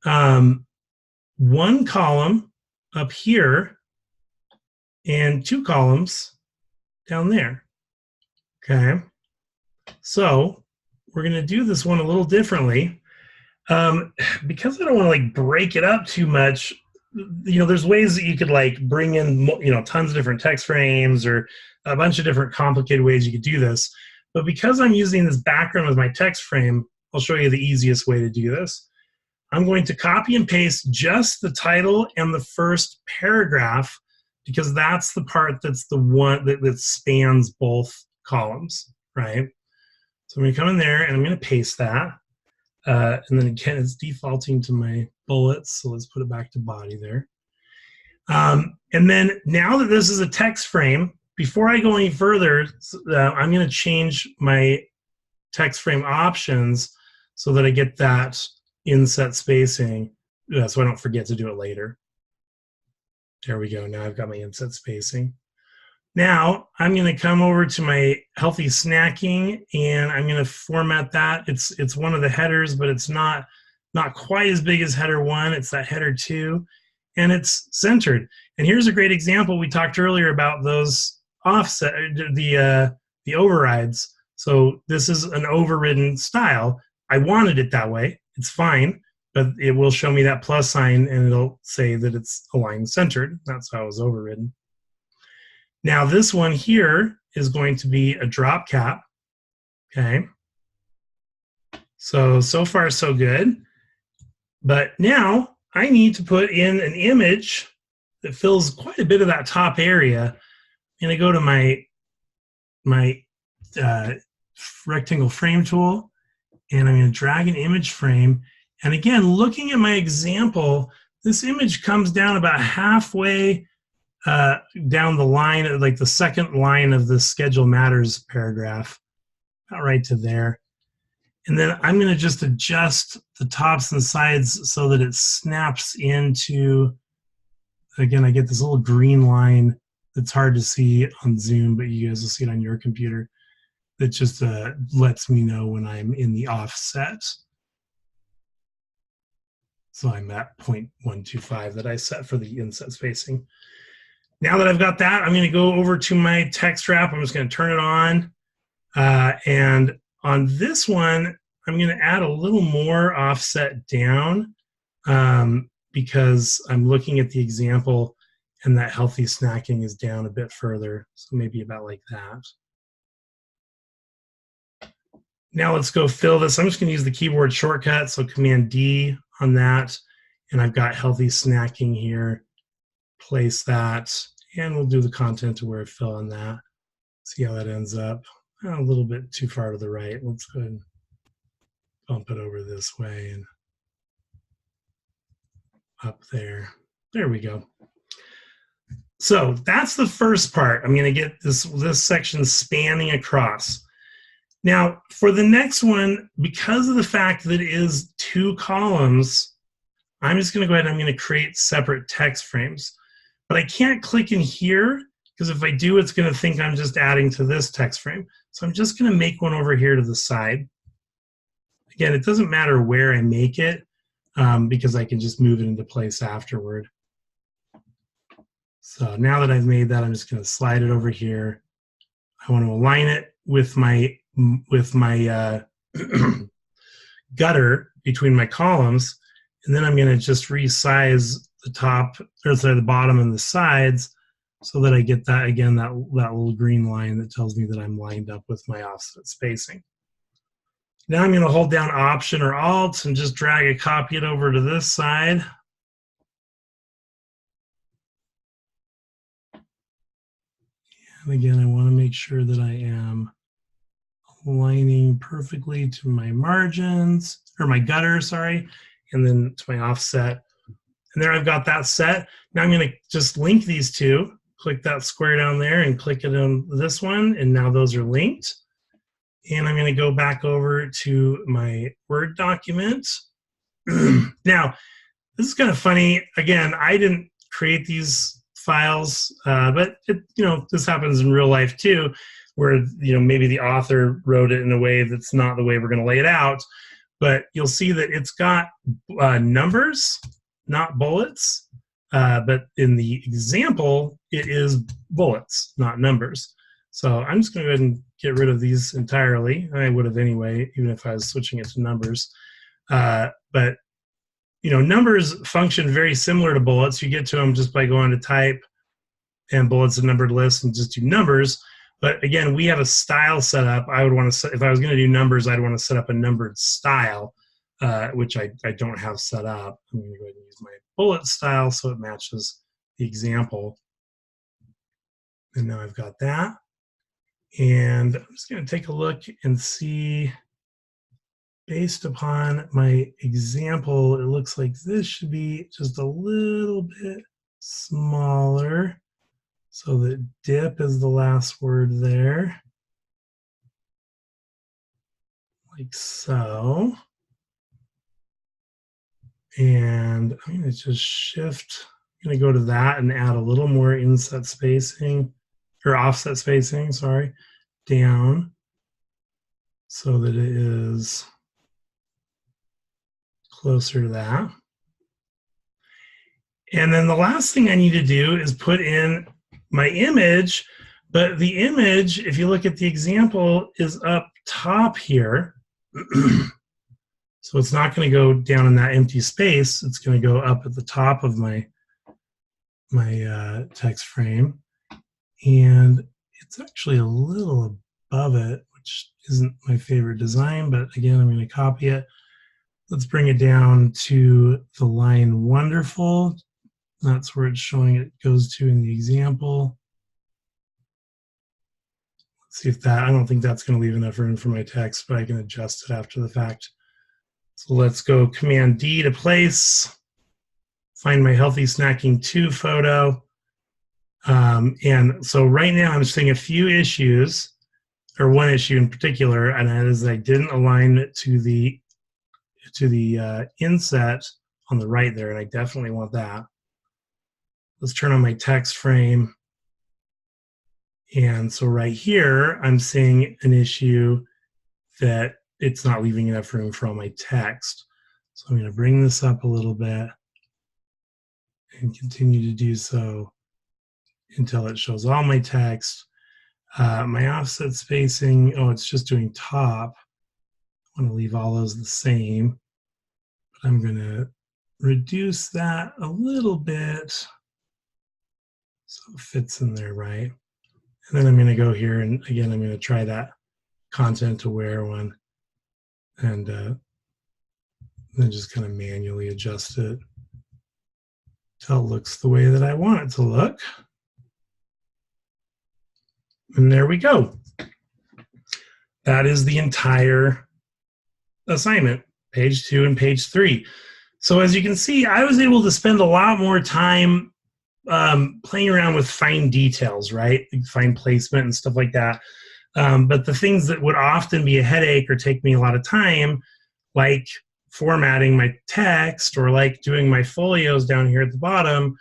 one column up here and two columns down there. Okay, so we're going to do this one a little differently. Because I don't want to like break it up too much, you know, there's ways that you could like bring in, you know, tons of different text frames or a bunch of different complicated ways you could do this. But because I'm using this background as my text frame, I'll show you the easiest way to do this. I'm going to copy and paste just the title and the first paragraph, because that's the part that's the one that spans both columns, right? So I'm going to come in there and I'm going to paste that. And then again, it's defaulting to my bullets, so let's put it back to body there. And then now that this is a text frame, before I go any further, I'm going to change my text frame options so that I get that inset spacing, so I don't forget to do it later. There we go. Now I've got my inset spacing. Now I'm going to come over to my Healthy Snacking and I'm going to format that. It's one of the headers, but it's not quite as big as header 1. It's that header 2, and it's centered. And here's a great example. We talked earlier about those offset, the overrides. So this is an overridden style. I wanted it that way. It's fine, but it will show me that plus sign and it'll say that it's aligned centered. That's how it was overridden. Now this one here is going to be a drop cap, okay? So far so good. But now I need to put in an image that fills quite a bit of that top area. I'm gonna go to my rectangle frame tool, and I'm gonna drag an image frame. And again, looking at my example, this image comes down about halfway down the line, like the second line of the Schedule Matters paragraph, about right to there. And then I'm going to just adjust the tops and sides so that it snaps into, again, I get this little green line that's hard to see on Zoom, but you guys will see it on your computer. That just lets me know when I'm in the offset. So I'm at 0.125 that I set for the inset spacing. Now that I've got that, I'm going to go over to my text wrap. I'm just going to turn it on. And on this one, I'm going to add a little more offset down because I'm looking at the example and that Healthy Snacking is down a bit further. So maybe about like that. Now let's go fill this. I'm just going to use the keyboard shortcut. So Command D on that. And I've got Healthy Snacking here. Place that, and we'll do the content to where it fell on that. See how that ends up. A little bit too far to the right. Let's go ahead and bump it over this way and up there. There we go. So that's the first part. I'm going to get this section spanning across. Now, for the next one, because of the fact that it is 2 columns, I'm just going to go ahead and I'm going to create separate text frames. But I can't click in here because if I do, it's going to think I'm just adding to this text frame. So I'm just going to make one over here to the side. Again, it doesn't matter where I make it because I can just move it into place afterward. So now that I've made that, I'm just going to slide it over here. I want to align it with my gutter between my columns, and then I'm going to just resize the top, or sorry, the bottom and the sides, so that I get that, again, that little green line that tells me that I'm lined up with my offset spacing. Now I'm going to hold down Option or Alt and just drag and copy it over to this side. And again, I want to make sure that I am aligning perfectly to my margins, or my gutter, sorry, and then to my offset. And there I've got that set. Now I'm going to just link these two. Click that square down there and click it on this one, and now those are linked. And I'm going to go back over to my Word document. Now, this is kind of funny. Again, I didn't create these files, but this happens in real life too, where maybe the author wrote it in a way that's not the way we're going to lay it out. But you'll see that it's got numbers, not bullets. But in the example, it is bullets, not numbers. So I'm just going to go ahead and get rid of these entirely. I would have anyway, even if I was switching it to numbers. But numbers function very similar to bullets. You get to them just by going to type and bullets and numbered lists and just do numbers. But again, we have a style set up. I would want to set, if I was going to do numbers, I'd want to set up a numbered style, which I don't have set up. I'm going to go ahead and use my bullet style so it matches the example. And now I've got that. And I'm just going to take a look and see, based upon my example, it looks like this should be just a little bit smaller. So that dip is the last word there. Like so. And I'm going to just shift. I'm going to go to that and add a little more inset spacing, or offset spacing, sorry, down, so that it is closer to that. And then the last thing I need to do is put in my image, but the image, if you look at the example, is up top here. So it's not going to go down in that empty space. It's going to go up at the top of my text frame. And it's actually a little above it, which isn't my favorite design, but again, I'm going to copy it. Let's bring it down to the line wonderful. That's where it's showing it goes to in the example. Let's see if that, I don't think that's going to leave enough room for my text, but I can adjust it after the fact. So let's go Command D to place, find my Healthy Snacking 2 photo. And so right now I'm seeing a few issues, or one issue in particular, and that is I didn't align it to the inset on the right there, and I definitely want that. Let's turn on my text frame. And so right here, I'm seeing an issue that it's not leaving enough room for all my text. So I'm going to bring this up a little bit and continue to do so until it shows all my text. My offset spacing, oh, it's just doing top. I want to leave all those the same, but I'm going to reduce that a little bit so it fits in there right. And then I'm going to go here, and again, I'm going to try that content aware one, and then just kind of manually adjust it until it looks the way that I want it to look. And there we go. That is the entire assignment, page 2 and page 3. So as you can see, I was able to spend a lot more time playing around with fine details, right? Fine placement and stuff like that. But the things that would often be a headache or take me a lot of time, like formatting my text or like doing my folios down here at the bottom,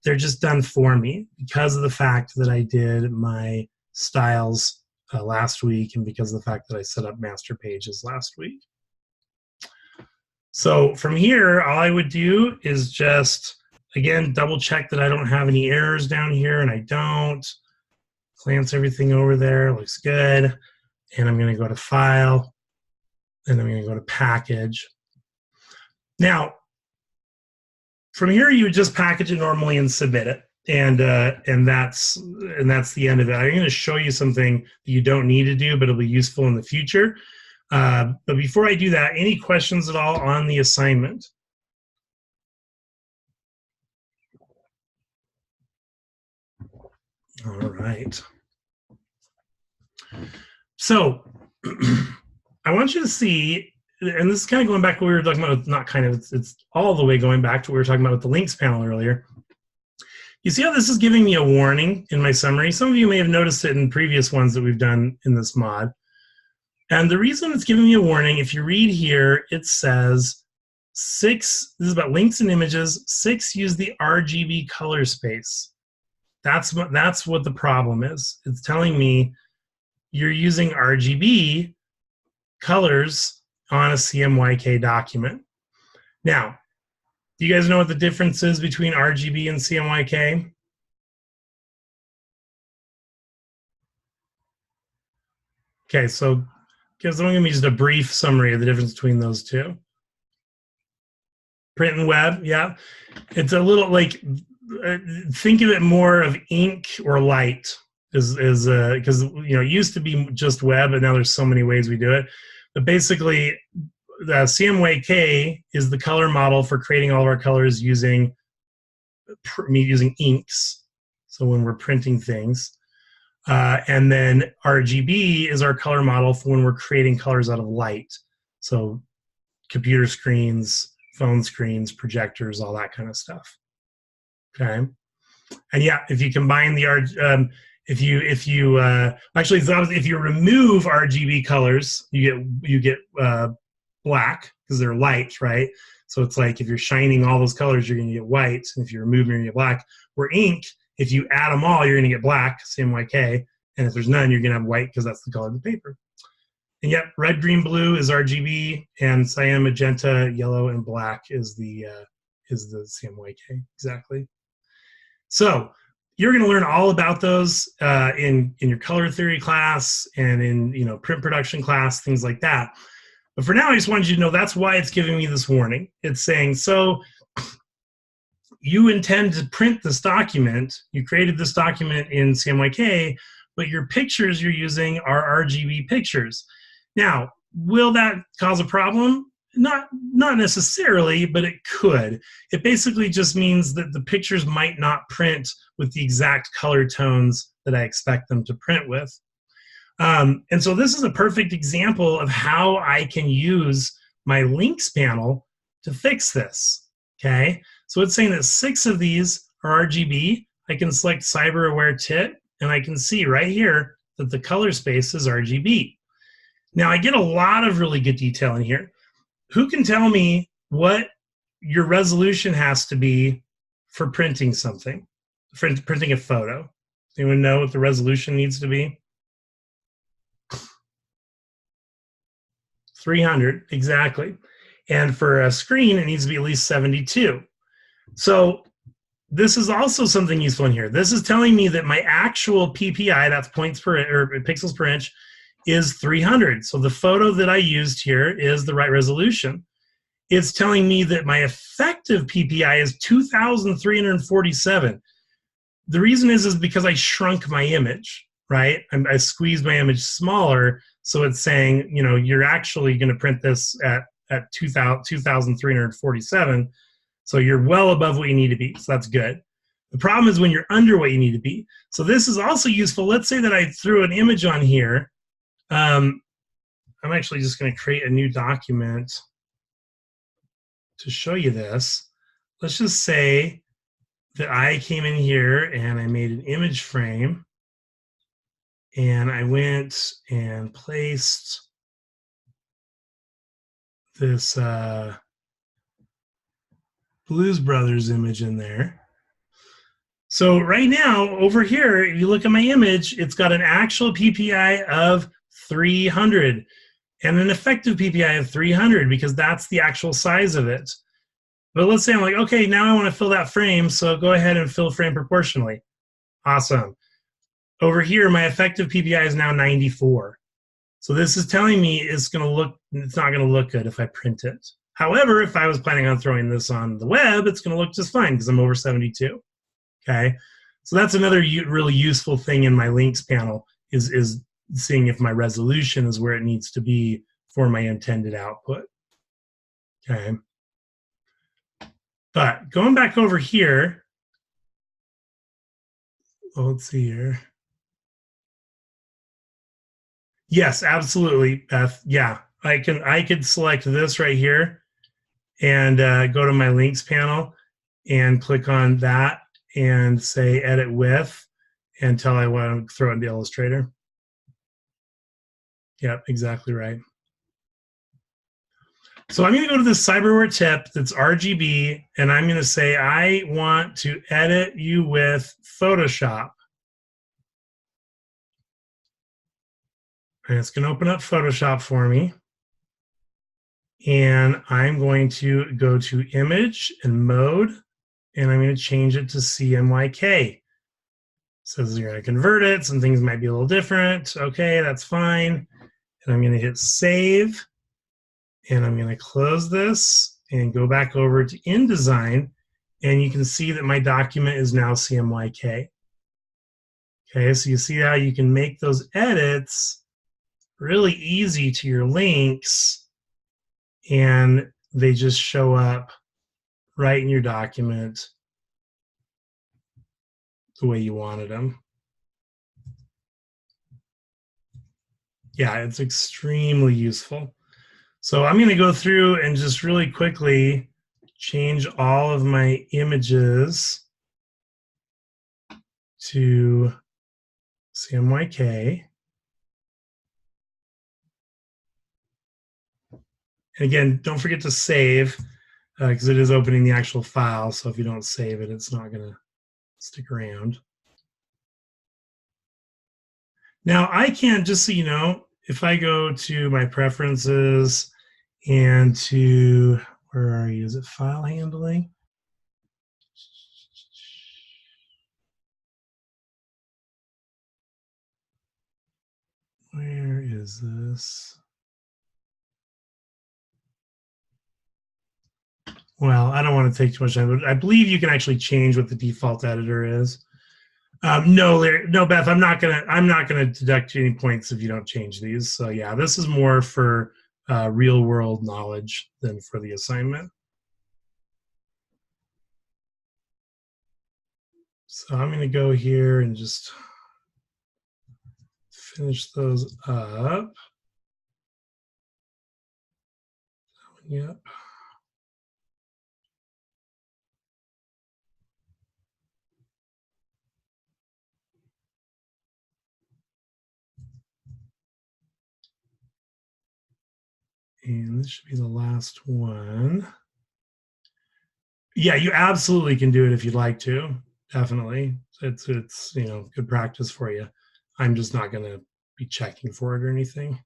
they're just done for me because of the fact that I did my styles last week, and because of the fact that I set up master pages last week. So from here, all I would do is just, again, double check that I don't have any errors down here, and I don't. Glance everything over there, looks good. And I'm going to go to File, and I'm going to go to Package. Now, from here, you would just package it normally and submit it. And that's the end of it. I'm going to show you something that you don't need to do, but it'll be useful in the future. But before I do that, any questions at all on the assignment? All right. So I want you to see, and this is kind of going back to what we were talking about, not kind of, it's all the way going back to what we were talking about with the links panel earlier. You see how this is giving me a warning in my summary? Some of you may have noticed it in previous ones that we've done in this mod. And the reason it's giving me a warning, if you read here, it says 6, this is about links and images, 6 use the RGB color space. That's what the problem is. It's telling me you're using RGB colors on a CMYK document. Now, do you guys know what the difference is between RGB and CMYK? Okay, so give me just a brief summary of the difference between those two. Print and web, yeah. It's a little like, think of it more of ink or light, because it used to be just web, and now there's so many ways we do it. But basically, the CMYK is the color model for creating all of our colors using inks. So when we're printing things, and then RGB is our color model for when we're creating colors out of light. So computer screens, phone screens, projectors, all that kind of stuff. Okay, and yeah, if you combine the if you remove RGB colors, you get black because they're light, right? So it's like if you're shining all those colors, you're going to get white, and if you remove them, you're going to get black. Where ink, if you add them all, you're going to get black, CMYK, and if there's none, you're going to have white because that's the color of the paper. And yep, red, green, blue is RGB, and cyan, magenta, yellow, and black is the CMYK, exactly. So you're going to learn all about those in your color theory class and in print production class, things like that. But for now, I just wanted you to know that's why it's giving me this warning. It's saying, so you intend to print this document, you created this document in CMYK, but your pictures you're using are RGB pictures. Now, will that cause a problem? Not necessarily, but it could. It basically just means that the pictures might not print with the exact color tones that I expect them to print with. And so this is a perfect example of how I can use my links panel to fix this, okay? So it's saying that 6 of these are RGB. I can select Cyber Aware TIT, and I can see right here that the color space is RGB. Now, I get a lot of really good detail in here. Who can tell me what your resolution has to be for printing something, for printing a photo? Does anyone know what the resolution needs to be? 300, exactly. And for a screen, it needs to be at least 72. So this is also something useful in here. This is telling me that my actual PPI, that's points per, or pixels per inch, is 300. So the photo that I used here is the right resolution. It's telling me that my effective PPI is 2,347. The reason is because I shrunk my image, right? I squeezed my image smaller, so it's saying, you're actually going to print this at 2,347. So you're well above what you need to be, so that's good. The problem is when you're under what you need to be. So this is also useful. Let's say that I threw an image on here. I'm actually just going to create a new document to show you this. Let's just say that I came in here and I made an image frame, and I went and placed this Blues Brothers image in there. So right now, over here, if you look at my image, it's got an actual PPI of 300 and an effective PPI of 300 because that's the actual size of it. But let's say I'm like, okay, now I want to fill that frame, so go ahead and fill frame proportionally. Awesome. Over here, my effective PPI is now 94. So this is telling me it's not going to look good if I print it. However, if I was planning on throwing this on the web, it's going to look just fine because I'm over 72. Okay, so that's another really useful thing in my links panel is seeing if my resolution is where it needs to be for my intended output. Okay, but going back over here, let's see here. Yes, absolutely, Beth. Yeah, I could select this right here and go to my links panel and click on that and say edit with until I want to throw it into Illustrator. Yep, exactly right. So I'm going to go to this cyberware tip that's RGB, and I'm going to say I want to edit you with Photoshop. And it's going to open up Photoshop for me. And I'm going to go to image and mode, and I'm going to change it to CMYK. So you're going to convert it. Some things might be a little different. Okay, that's fine. And I'm going to hit save. And I'm going to close this and go back over to InDesign. And you can see that my document is now CMYK. Okay, so you see how you can make those edits really easy to your links, and they just show up right in your document the way you wanted them. Yeah, it's extremely useful. So I'm going to go through and just really quickly change all of my images to CMYK. And again, don't forget to save because it is opening the actual file. So if you don't save it, it's not going to stick around. Now I can, just so you know, if I go to my preferences and to, where are you? Is it file handling? Where is this? Well, I don't want to take too much time, but I believe you can actually change what the default editor is. No, Beth, I'm not gonna deduct any points if you don't change these. So yeah, this is more for real world knowledge than for the assignment. So I'm gonna go here and just finish those up. Yep. And this should be the last one. Yeah, you absolutely can do it if you'd like to. Definitely. It's you know, good practice for you. I'm just not going to be checking for it or anything.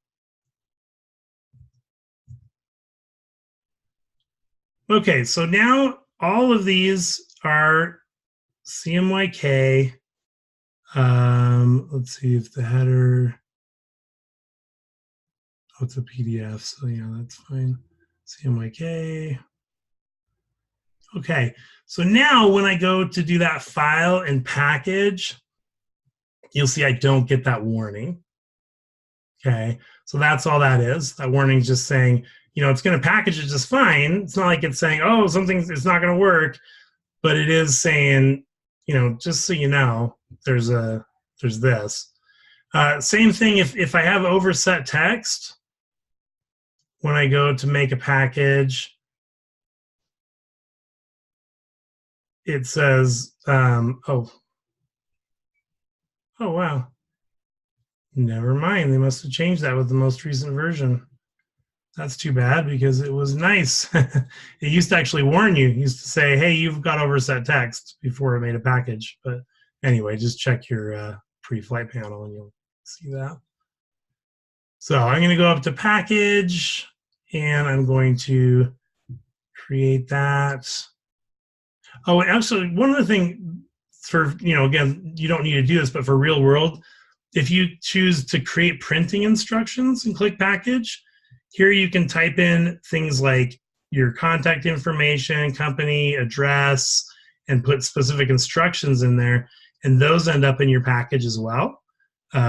Okay, so now all of these are CMYK. Let's see if the header, oh, it's a PDF, so yeah, that's fine. CMYK. Okay, so now when I go to do that file and package, you'll see I don't get that warning. Okay, so that's all that is. That warning is just saying, you know, it's going to package it just fine. It's not like it's saying, oh, it's not going to work, but it is saying, you know, just so you know, there's this. Same thing if I have overset text, when I go to make a package, it says, oh wow, never mind. They must have changed that with the most recent version. That's too bad because it was nice. It used to actually warn you. It used to say, hey, you've got overset text before it made a package. But anyway, just check your pre-flight panel and you'll see that. So I'm going to go up to package and I'm going to create that. Oh, actually, one other thing for, you know, again, you don't need to do this, but for real world, if you choose to create printing instructions and click package, here you can type in things like your contact information, company, address, and put specific instructions in there. And those end up in your package as well,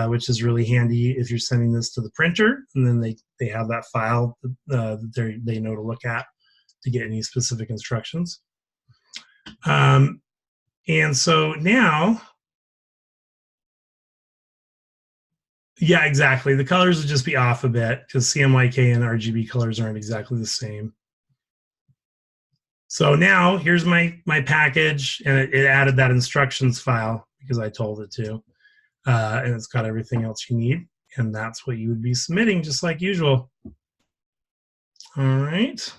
which is really handy if you're sending this to the printer, and then they have that file that they know to look at to get any specific instructions. And so now, yeah, exactly. The colors would just be off a bit because CMYK and RGB colors aren't exactly the same. So now here's my package, and it added that instructions file because I told it to. And it's got everything else you need. And that's what you would be submitting just like usual. All right.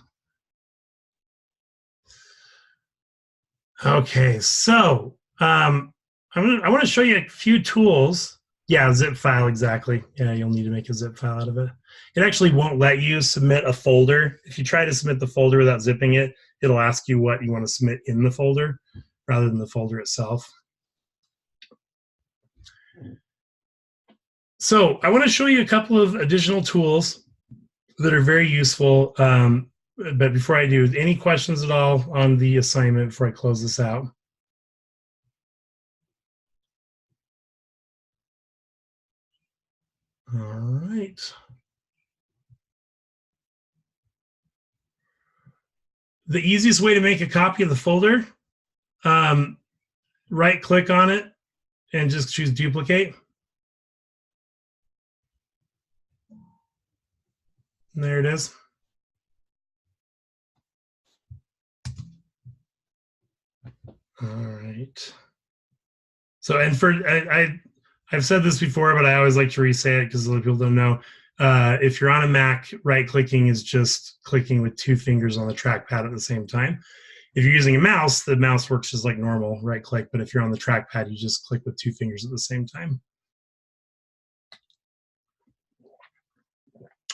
Okay, so I want to show you a few tools. Yeah, zip file, exactly. Yeah, you'll need to make a zip file out of it. It actually won't let you submit a folder. If you try to submit the folder without zipping it, it'll ask you what you want to submit in the folder rather than the folder itself. So I want to show you a couple of additional tools that are very useful. But before I do, any questions at all on the assignment before I close this out? All right. The easiest way to make a copy of the folder, right-click on it and just choose duplicate. And there it is. All right. So, and for I've said this before, but I always like to re-say it because a lot of people don't know. If you're on a Mac, right-clicking is just clicking with 2 fingers on the trackpad at the same time. If you're using a mouse, the mouse works just like normal, right-click. But if you're on the trackpad, you just click with 2 fingers at the same time.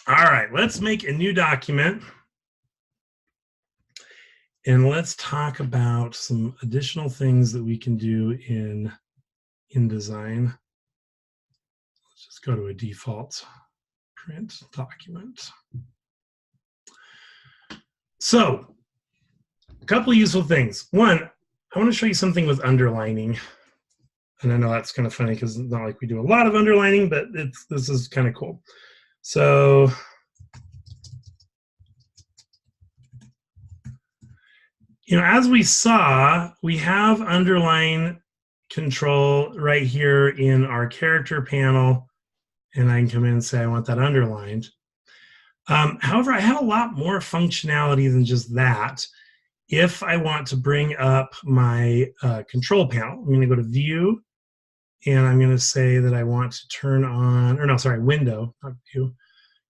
All right, let's make a new document. And let's talk about some additional things that we can do in InDesign. Let's just go to a default print document. So, a couple of useful things. One, I want to show you something with underlining. And I know that's kind of funny because it's not like we do a lot of underlining, but this is kind of cool. So, you know, as we saw, we have underline control right here in our character panel, and I can come in and say I want that underlined. However, I have a lot more functionality than just that. If I want to bring up my control panel, I'm going to go to View, and I'm going to say that I want to turn on, or no, sorry, Window, not View.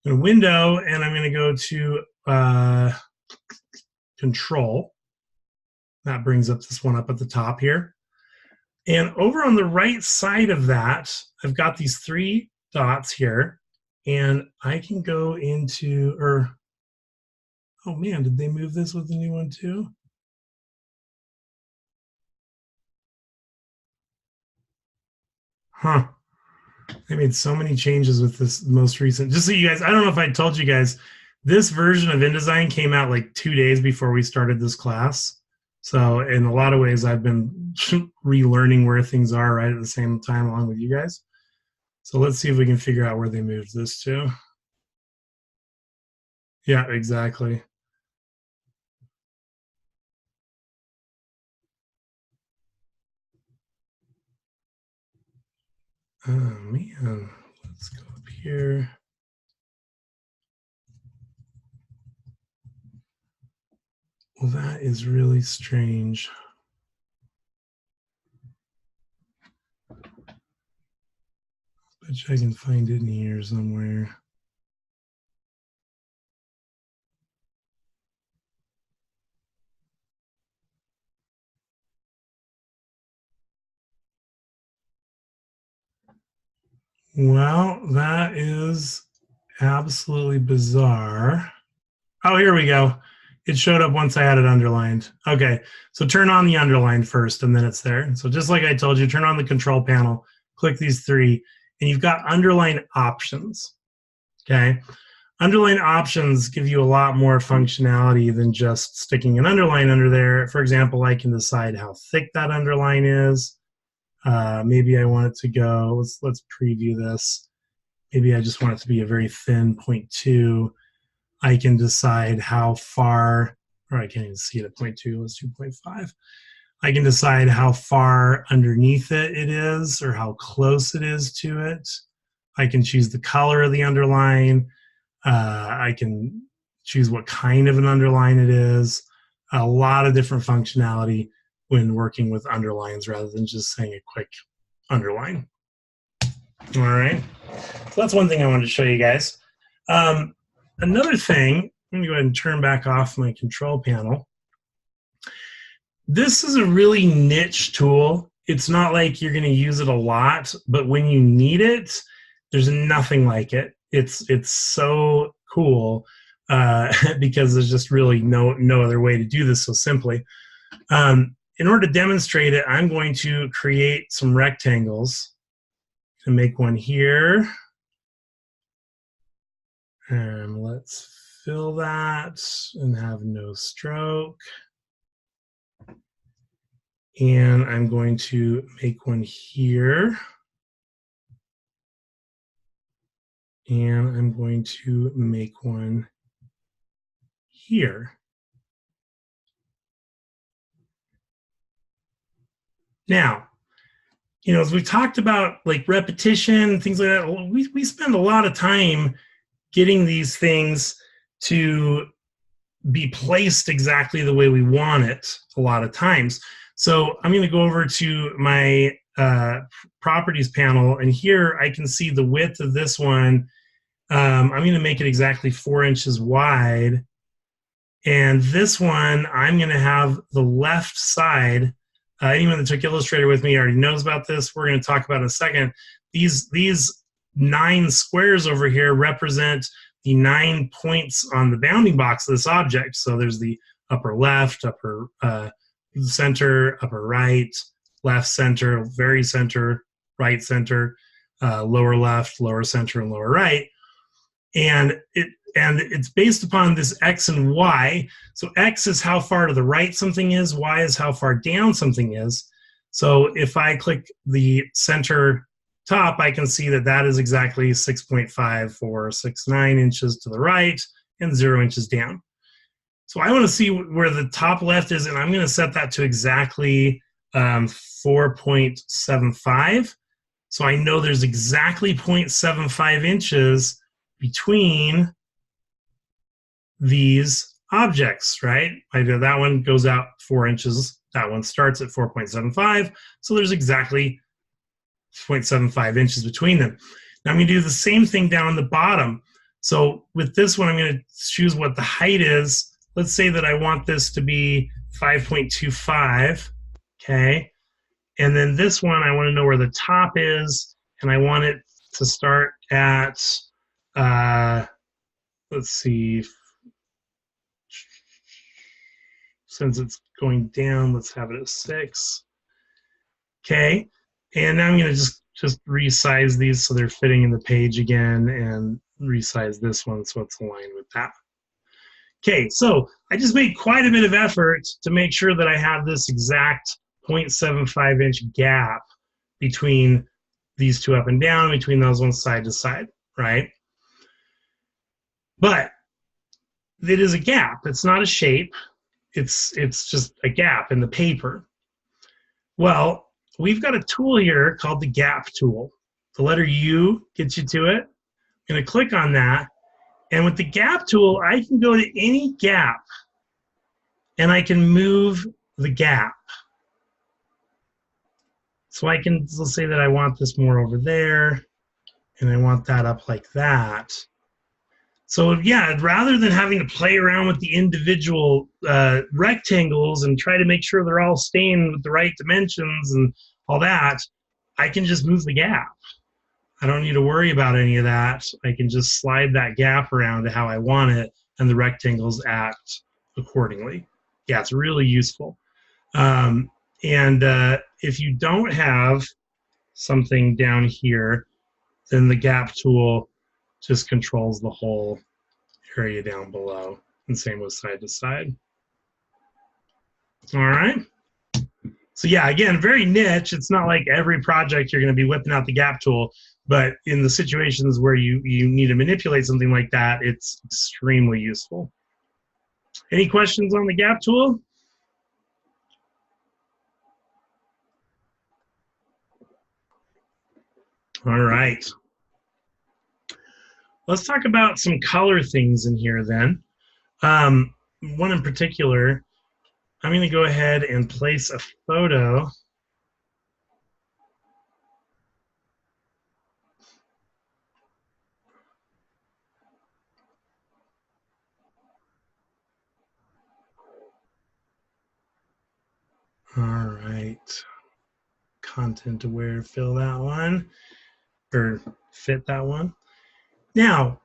I'm going to Window, and I'm going to go to Control. That brings up this one up at the top here. And over on the right side of that, I've got these 3 dots here, and I can go into, oh man, did they move this with the new one too? Huh. They made so many changes with this most recent. Just so you guys, I don't know if I told you guys, this version of InDesign came out like 2 days before we started this class. So in a lot of ways, I've been relearning where things are right at the same time along with you guys. So let's see if we can figure out where they moved this to. Yeah, exactly. Oh man, let's go up here. Well, that is really strange. Bet you I can find it in here somewhere. Well, that is absolutely bizarre. Oh, here we go. It showed up once I had it underlined. Okay, so turn on the underline first, and then it's there. So just like I told you, turn on the control panel, click these 3, and you've got underline options, okay? Underline options give you a lot more functionality than just sticking an underline under there. For example, I can decide how thick that underline is. Maybe I want it to go, let's preview this. Maybe I just want it to be a very thin 0.2. I can decide how far, or I can't even see it at 0.2, let's do 0.5. I can decide how far underneath it is or how close it is to it. I can choose the color of the underline. I can choose what kind of an underline it is. A lot of different functionality when working with underlines rather than just saying a quick underline. All right, so that's one thing I wanted to show you guys. Another thing, I'm going to go ahead and turn back off my control panel. This is a really niche tool. It's not like you're going to use it a lot, but when you need it, there's nothing like it. It's so cool because there's just really no other way to do this so simply. In order to demonstrate it, I'm going to create some rectangles. To make one here. And let's fill that and have no stroke. And I'm going to make one here. And I'm going to make one here. Now, you know, as we talked about like repetition, things like that, we spend a lot of time getting these things to be placed exactly the way we want it a lot of times. So I'm going to go over to my properties panel, and here I can see the width of this one. I'm going to make it exactly 4 inches wide. And this one, I'm going to have the left side. Anyone that took Illustrator with me already knows about this. We're going to talk about in a second. These 9 squares over here represent the 9 points on the bounding box of this object. So there's the upper left, upper center, upper right, left center, very center, right center, lower left, lower center, and lower right. And it's based upon this X and Y. So X is how far to the right something is, Y is how far down something is. So if I click the center top, I can see that that is exactly 6.5469 inches to the right and 0 inches down. So I want to see where the top left is, and I'm going to set that to exactly 4.75. So I know there's exactly 0.75 inches between these objects, right? I know that one goes out 4 inches. That one starts at 4.75. So there's exactly 0.75 inches between them. Now I'm going to do the same thing down the bottom. So with this one, I'm going to choose what the height is. Let's say that I want this to be 5.25, okay? And then this one, I want to know where the top is, and I want it to start at, let's see, since it's going down, let's have it at 6. Okay, and now I'm going to just resize these so they're fitting in the page again, and resize this one so it's aligned with that. Okay, so I just made quite a bit of effort to make sure that I have this exact 0.75 inch gap between these two up and down, between those ones side to side, right? But it is a gap. It's not a shape. It's just a gap in the paper. Well, we've got a tool here called the gap tool. The letter U gets you to it. I'm going to click on that. And with the gap tool, I can go to any gap and I can move the gap. So I can, let's say that I want this more over there and I want that up like that. So yeah, rather than having to play around with the individual rectangles and try to make sure they're all staying with the right dimensions and all that, I can just move the gap. I don't need to worry about any of that. I can just slide that gap around to how I want it, and the rectangles act accordingly. Yeah, it's really useful. If you don't have something down here, then the gap tool just controls the whole area down below. And same with side to side. All right. So yeah, again, very niche. It's not like every project you're going to be whipping out the gap tool, but in the situations where you need to manipulate something like that, it's extremely useful. Any questions on the gap tool? All right. Let's talk about some color things in here then. One in particular, I'm going to go ahead and place a photo. All right. Content aware, fill that one, or fit that one. Now,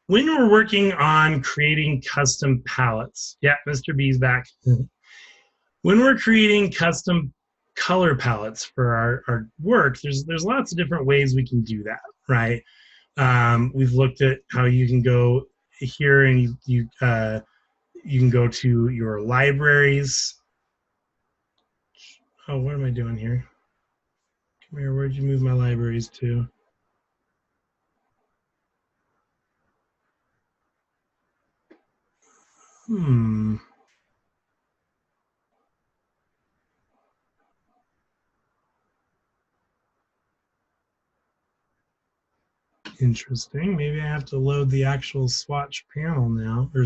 when we're working on creating custom palettes, yeah, Mr. B's back. When we're creating custom color palettes for our work, there's lots of different ways we can do that, right? We've looked at how you can go here and you can go to your libraries. Oh, what am I doing here? Come here, where'd you move my libraries to? Interesting. Maybe I have to load the actual swatch panel now. Or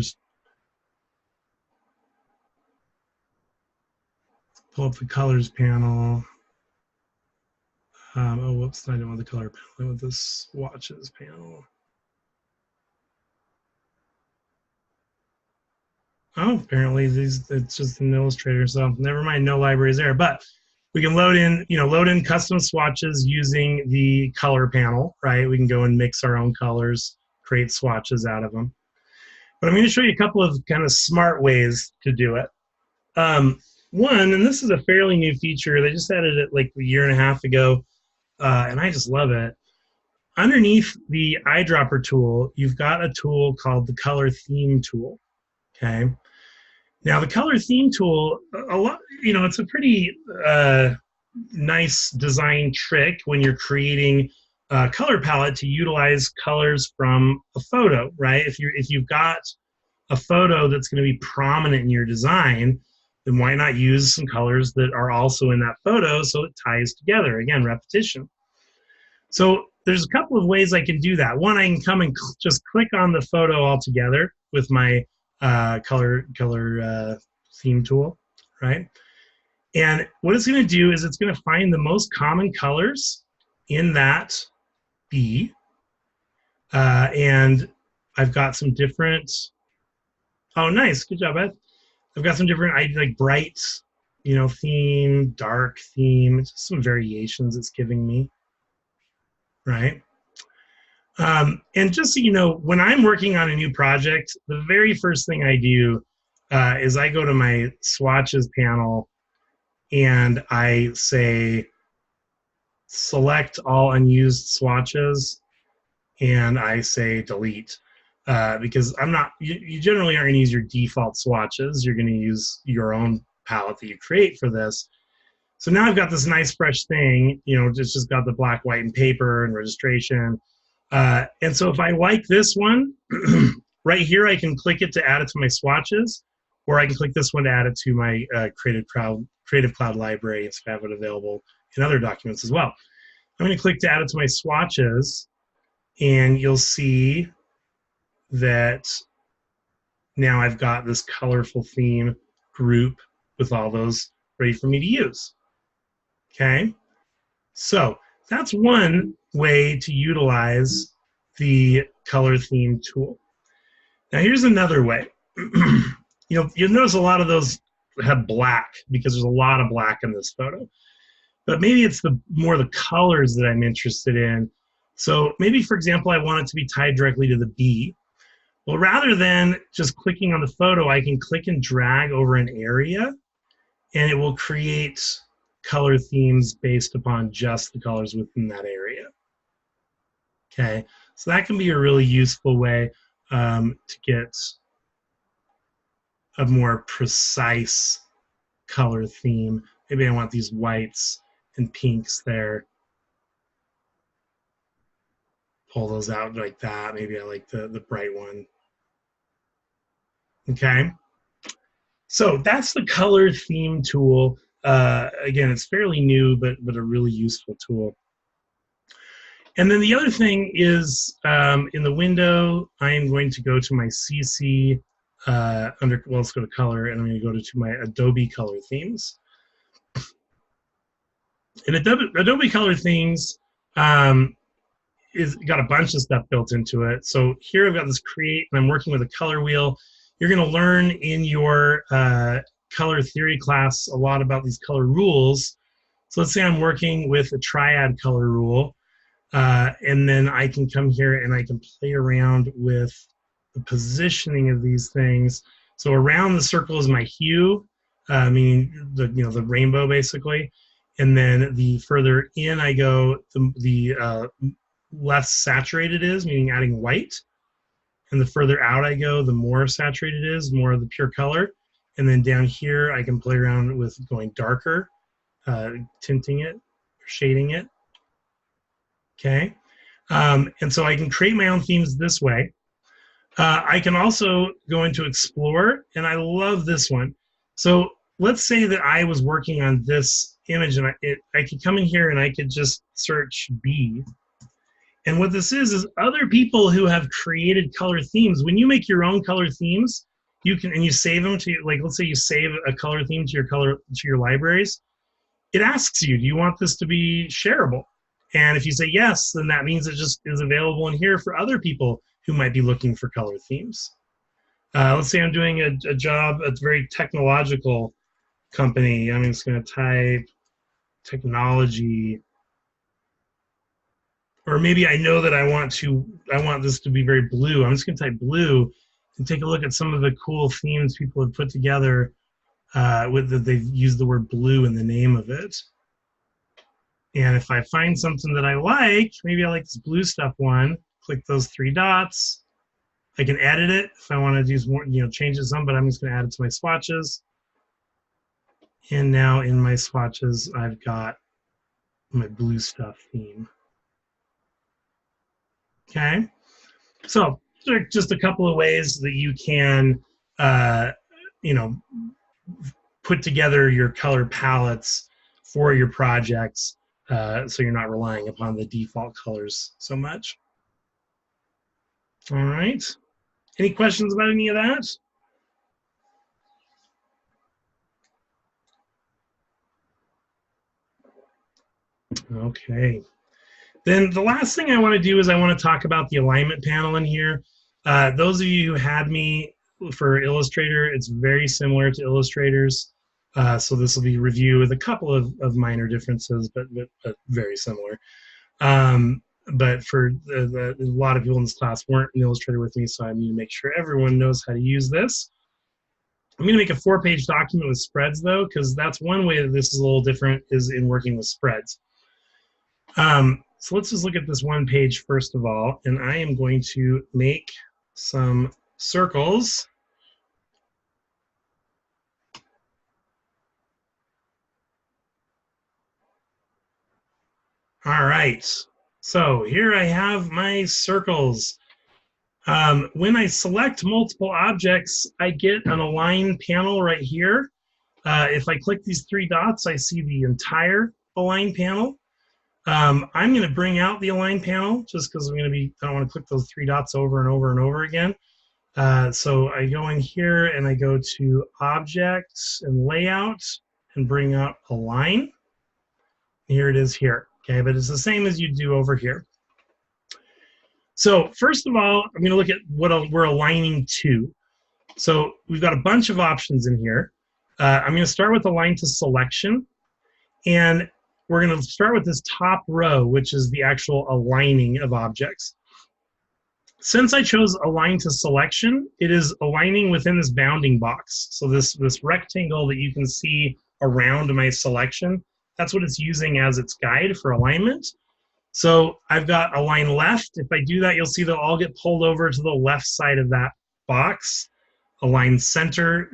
pull up the colors panel. Oh, whoops, I don't want the color panel. I want the swatches panel. Oh, apparently it's just an Illustrator, so never mind, no libraries there. But we can load in custom swatches using the color panel, right? We can go and mix our own colors, create swatches out of them. But I'm going to show you a couple of kind of smart ways to do it. One, and this is a fairly new feature, they just added it like a year and a half ago, and I just love it. Underneath the eyedropper tool, you've got a tool called the color theme tool. Okay. Now the color theme tool, it's a pretty nice design trick when you're creating a color palette to utilize colors from a photo, right? If you've got a photo that's going to be prominent in your design, then why not use some colors that are also in that photo so it ties together? Again, repetition. So there's a couple of ways I can do that. One, I can come and just click on the photo altogether with my color theme tool, right? And what it's going to do is it's going to find the most common colors in that B. And I've got some different, oh, nice, good job, Beth. I've got some different, like bright, theme, dark theme, just some variations it's giving me, right? And just so you know, when I'm working on a new project, the very first thing I do is I go to my swatches panel and I say, select all unused swatches, and I say delete. Because you generally aren't going to use your default swatches. You're going to use your own palette that you create for this. So now I've got this nice fresh thing, it's just got the black, white, and paper and registration. And so if I like this one, right here, I can click it to add it to my swatches, or I can click this one to add it to my Creative Cloud library if I have it available in other documents as well. I'm going to click to add it to my swatches, and you'll see that now I've got this colorful theme group with all those ready for me to use. Okay, so that's one way to utilize the color theme tool. Now here's another way. You'll notice a lot of those have black because there's a lot of black in this photo. But maybe it's more the colors that I'm interested in. So maybe, for example, I want it to be tied directly to the B. Well, rather than just clicking on the photo, I can click and drag over an area, and it will create color themes based upon just the colors within that area. Okay, so that can be a really useful way to get a more precise color theme. Maybe I want these whites and pinks there. Pull those out like that. Maybe I like the bright one. Okay, so that's the color theme tool. Again, it's fairly new, but a really useful tool. And then the other thing is in the window, I am going to go to my CC well, let's go to color, and I'm going to go to my Adobe color themes. And Adobe color themes is got a bunch of stuff built into it. So here I've got this create, and I'm working with a color wheel. You're going to learn in your color theory class a lot about these color rules. So let's say I'm working with a triad color rule, and then I can come here and I can play around with the positioning of these things. So around the circle is my hue, meaning the rainbow basically, and then the further in I go, the less saturated it is, meaning adding white, and the further out I go, the more saturated it is, more of the pure color. And then down here I can play around with going darker, tinting it, shading it. Okay, and so I can create my own themes this way. I can also go into Explore, and I love this one. So let's say that I was working on this image, and I could come in here and I could just search B. And what this is other people who have created color themes. When you make your own color themes, you can, and you save them to, like, let's say you save a color theme to your libraries. It asks you, do you want this to be shareable? And if you say yes, then that means it just is available in here for other people who might be looking for color themes. Let's say I'm doing a job at a very technological company. I'm just going to type technology. Or maybe I know that I want this to be very blue. I'm just going to type blue and take a look at some of the cool themes people have put together they've used the word blue in the name of it. And if I find something that I like, maybe I like this blue stuff one, click those three dots. I can edit it if I want to do more, change it some, but I'm just going to add it to my swatches. And now in my swatches, I've got my blue stuff theme. Okay, so there are just a couple of ways that you can, put together your color palettes for your projects, so you're not relying upon the default colors so much. All right. Any questions about any of that? Okay. Then the last thing I want to do is I want to talk about the alignment panel in here. Those of you who had me for Illustrator, it's very similar to Illustrator's. So this will be review with a couple of minor differences, but very similar. But for a lot of people in this class weren't in Illustrator with me, so I need to make sure everyone knows how to use this. I'm going to make a 4-page document with spreads, though, because that's one way that this is a little different, is in working with spreads. So let's just look at this one page first of all, and I am going to make some circles. All right, so here I have my circles. When I select multiple objects, I get an align panel right here. If I click these three dots, I see the entire align panel. I'm going to bring out the align panel just because I don't want to click those three dots over and over and over again. So I go in here and I go to Objects and Layout and bring up Align. Here it is here. Okay, but it's the same as you do over here. So first of all, I'm going to look at what we're aligning to. So we've got a bunch of options in here. I'm going to start with Align to Selection. And we're going to start with this top row, which is the actual aligning of objects. Since I chose Align to Selection, it is aligning within this bounding box. So this rectangle that you can see around my selection, that's what it's using as its guide for alignment. So I've got align left. If I do that, you'll see they'll all get pulled over to the left side of that box. Align center,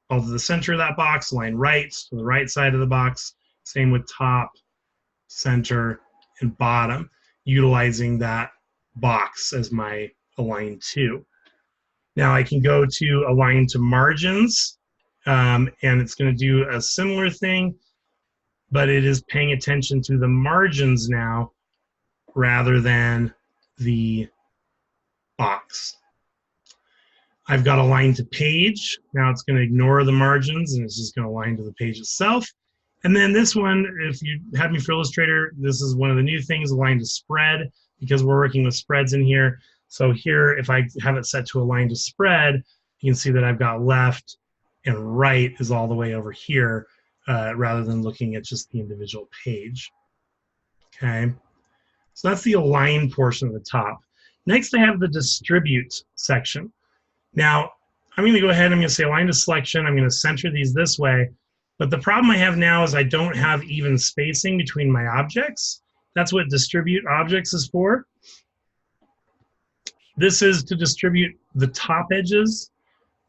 all to the center of that box. Align right to the right side of the box. Same with top, center, and bottom, utilizing that box as my align to. Now I can go to align to margins, and it's going to do a similar thing, but it is paying attention to the margins now rather than the box. I've got align to page. Now it's going to ignore the margins and it's just going to align to the page itself. And then this one, if you had me for Illustrator, this is one of the new things, align to spread, because we're working with spreads in here. So here, if I have it set to align to spread, you can see that I've got left and right is all the way over here, rather than looking at just the individual page. Okay, so that's the align portion of the top. Next, I have the distribute section. Now, I'm going to go ahead and I'm going to say align to selection. I'm going to center these this way. But the problem I have now is I don't have even spacing between my objects. That's what distribute objects is for. This is to distribute the top edges,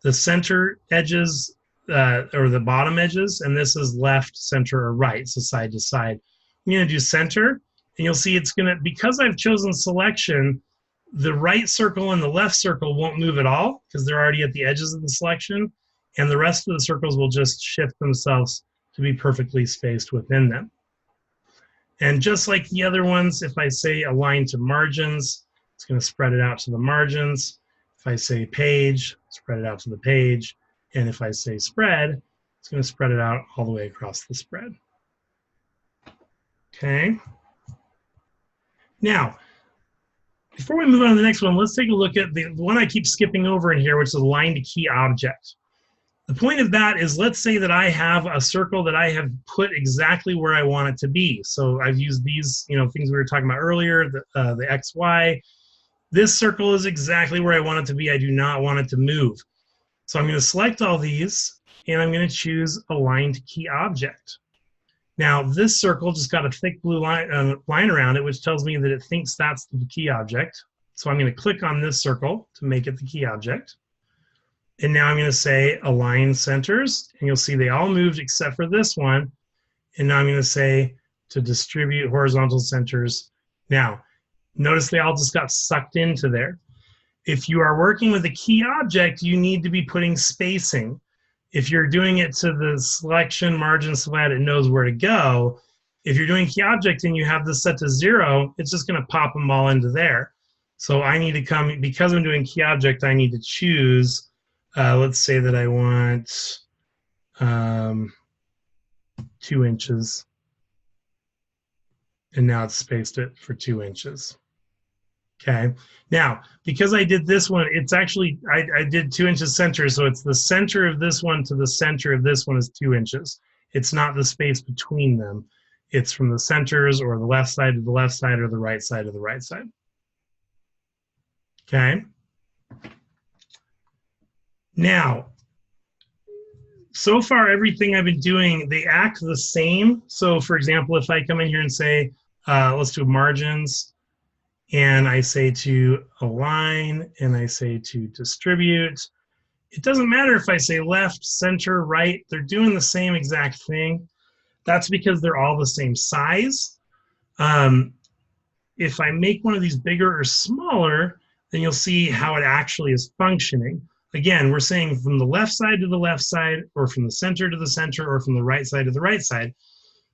the center edges, or the bottom edges, and this is left, center, or right, so side to side. I'm going to do center, and you'll see it's going to, because I've chosen selection, the right circle and the left circle won't move at all because they're already at the edges of the selection, and the rest of the circles will just shift themselves to be perfectly spaced within them. And just like the other ones, if I say align to margins, it's going to spread it out to the margins. If I say page, spread it out to the page. And if I say spread, it's going to spread it out all the way across the spread. Okay. Now, before we move on to the next one, let's take a look at the one I keep skipping over in here, which is align to key object. The point of that is, let's say that I have a circle that I have put exactly where I want it to be. So I've used these, things we were talking about earlier, the X, Y. This circle is exactly where I want it to be. I do not want it to move. So I'm going to select all these, and I'm going to choose align to key object. Now, this circle just got a thick blue line around it, which tells me that it thinks that's the key object. So I'm going to click on this circle to make it the key object. And now I'm going to say align centers, and you'll see they all moved except for this one. And now I'm going to say to distribute horizontal centers. Now, notice they all just got sucked into there. If you are working with a key object, you need to be putting spacing. If you're doing it to the selection margin so that it knows where to go, if you're doing key object and you have this set to 0, it's just going to pop them all into there. So I need to come, because I'm doing key object, I need to choose, let's say that I want 2 inches. And now it's spaced it for 2 inches. Okay, now, because I did this one, it's actually, I did 2 inches center, so it's the center of this one to the center of this one is 2 inches. It's not the space between them. It's from the centers or the left side to the left side or the right side to the right side. Okay. Now, so far, everything I've been doing, they act the same. So for example, if I come in here and say, let's do margins, and I say to align, and I say to distribute. It doesn't matter if I say left, center, right, they're doing the same exact thing. That's because they're all the same size. If I make one of these bigger or smaller, then you'll see how it actually is functioning. Again, we're saying from the left side to the left side, or from the center to the center, or from the right side to the right side.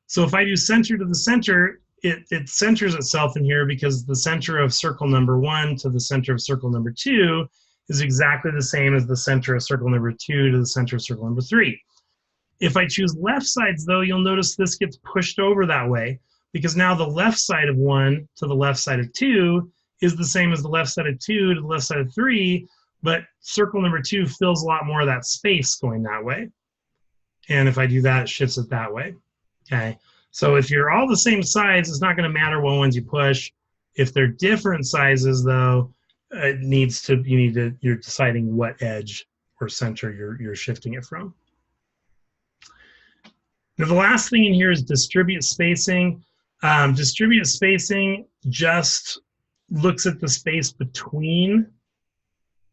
So if I do center to the center, it centers itself in here because the center of circle number 1 to the center of circle number 2 is exactly the same as the center of circle number 2 to the center of circle number 3. If I choose left sides, though, you'll notice this gets pushed over that way because now the left side of 1 to the left side of 2 is the same as the left side of 2 to the left side of 3, but circle number 2 fills a lot more of that space going that way. And if I do that, it shifts it that way. Okay. So if you're all the same size, it's not going to matter what ones you push. If they're different sizes, though, you're deciding what edge or center you're shifting it from. Now the last thing in here is distribute spacing. Distributed spacing just looks at the space between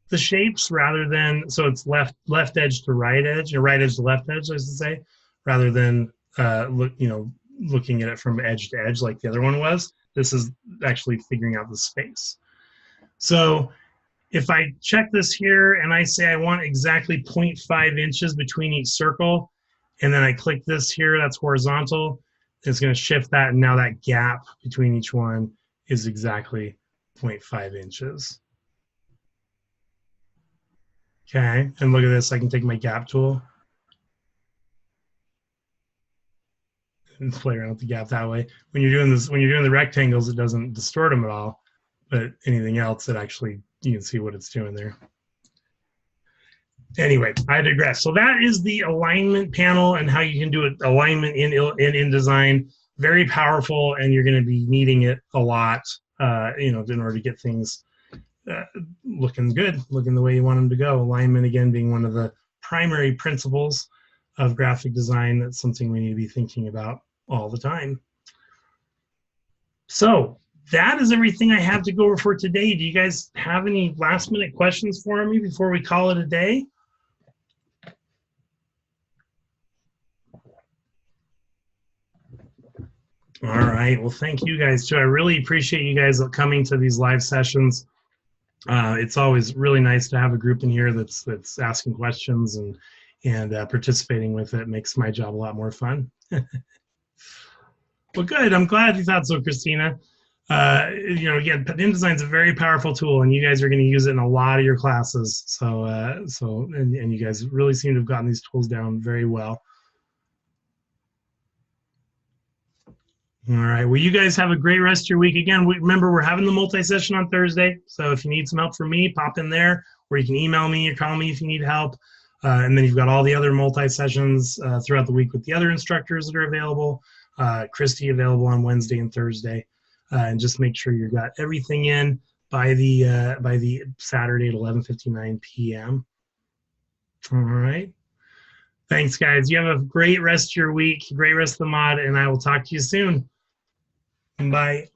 the shapes rather than, so it's left edge to right edge, or right edge to left edge, I should say, rather than looking at it from edge to edge like the other one was. This is actually figuring out the space. So if I check this here and I say I want exactly 0.5 inches between each circle, and then I click this here, that's horizontal, it's going to shift that, and now that gap between each one is exactly 0.5 inches. Okay, and look at this, I can take my gap tool and play around with the gap that way. When you're doing this, when you're doing the rectangles, it doesn't distort them at all, but anything else, it actually, you can see what it's doing there. Anyway, I digress. So that is the alignment panel and how you can do alignment in InDesign. Very powerful, and you're going to be needing it a lot, in order to get things looking good, looking the way you want them to go. Alignment, again, being one of the primary principles of graphic design. That's something we need to be thinking about all the time. So that is everything I have to go over for today. Do you guys have any last minute questions for me before we call it a day? All right. Well, thank you guys too. I really appreciate you guys coming to these live sessions. It's always really nice to have a group in here that's asking questions and participating with it. Makes my job a lot more fun. Well, good. I'm glad you thought so, Christina. Again, InDesign is a very powerful tool, and you guys are going to use it in a lot of your classes. So you guys really seem to have gotten these tools down very well. All right. Well, you guys have a great rest of your week. Again, remember, we're having the multi-session on Thursday. So if you need some help from me, pop in there, or you can email me or call me if you need help. And then you've got all the other multi-sessions throughout the week with the other instructors that are available. Christy available on Wednesday and Thursday. And just make sure you've got everything in by the Saturday at 11:59 p.m. All right. Thanks, guys. You have a great rest of your week, great rest of the mod, and I will talk to you soon. Bye.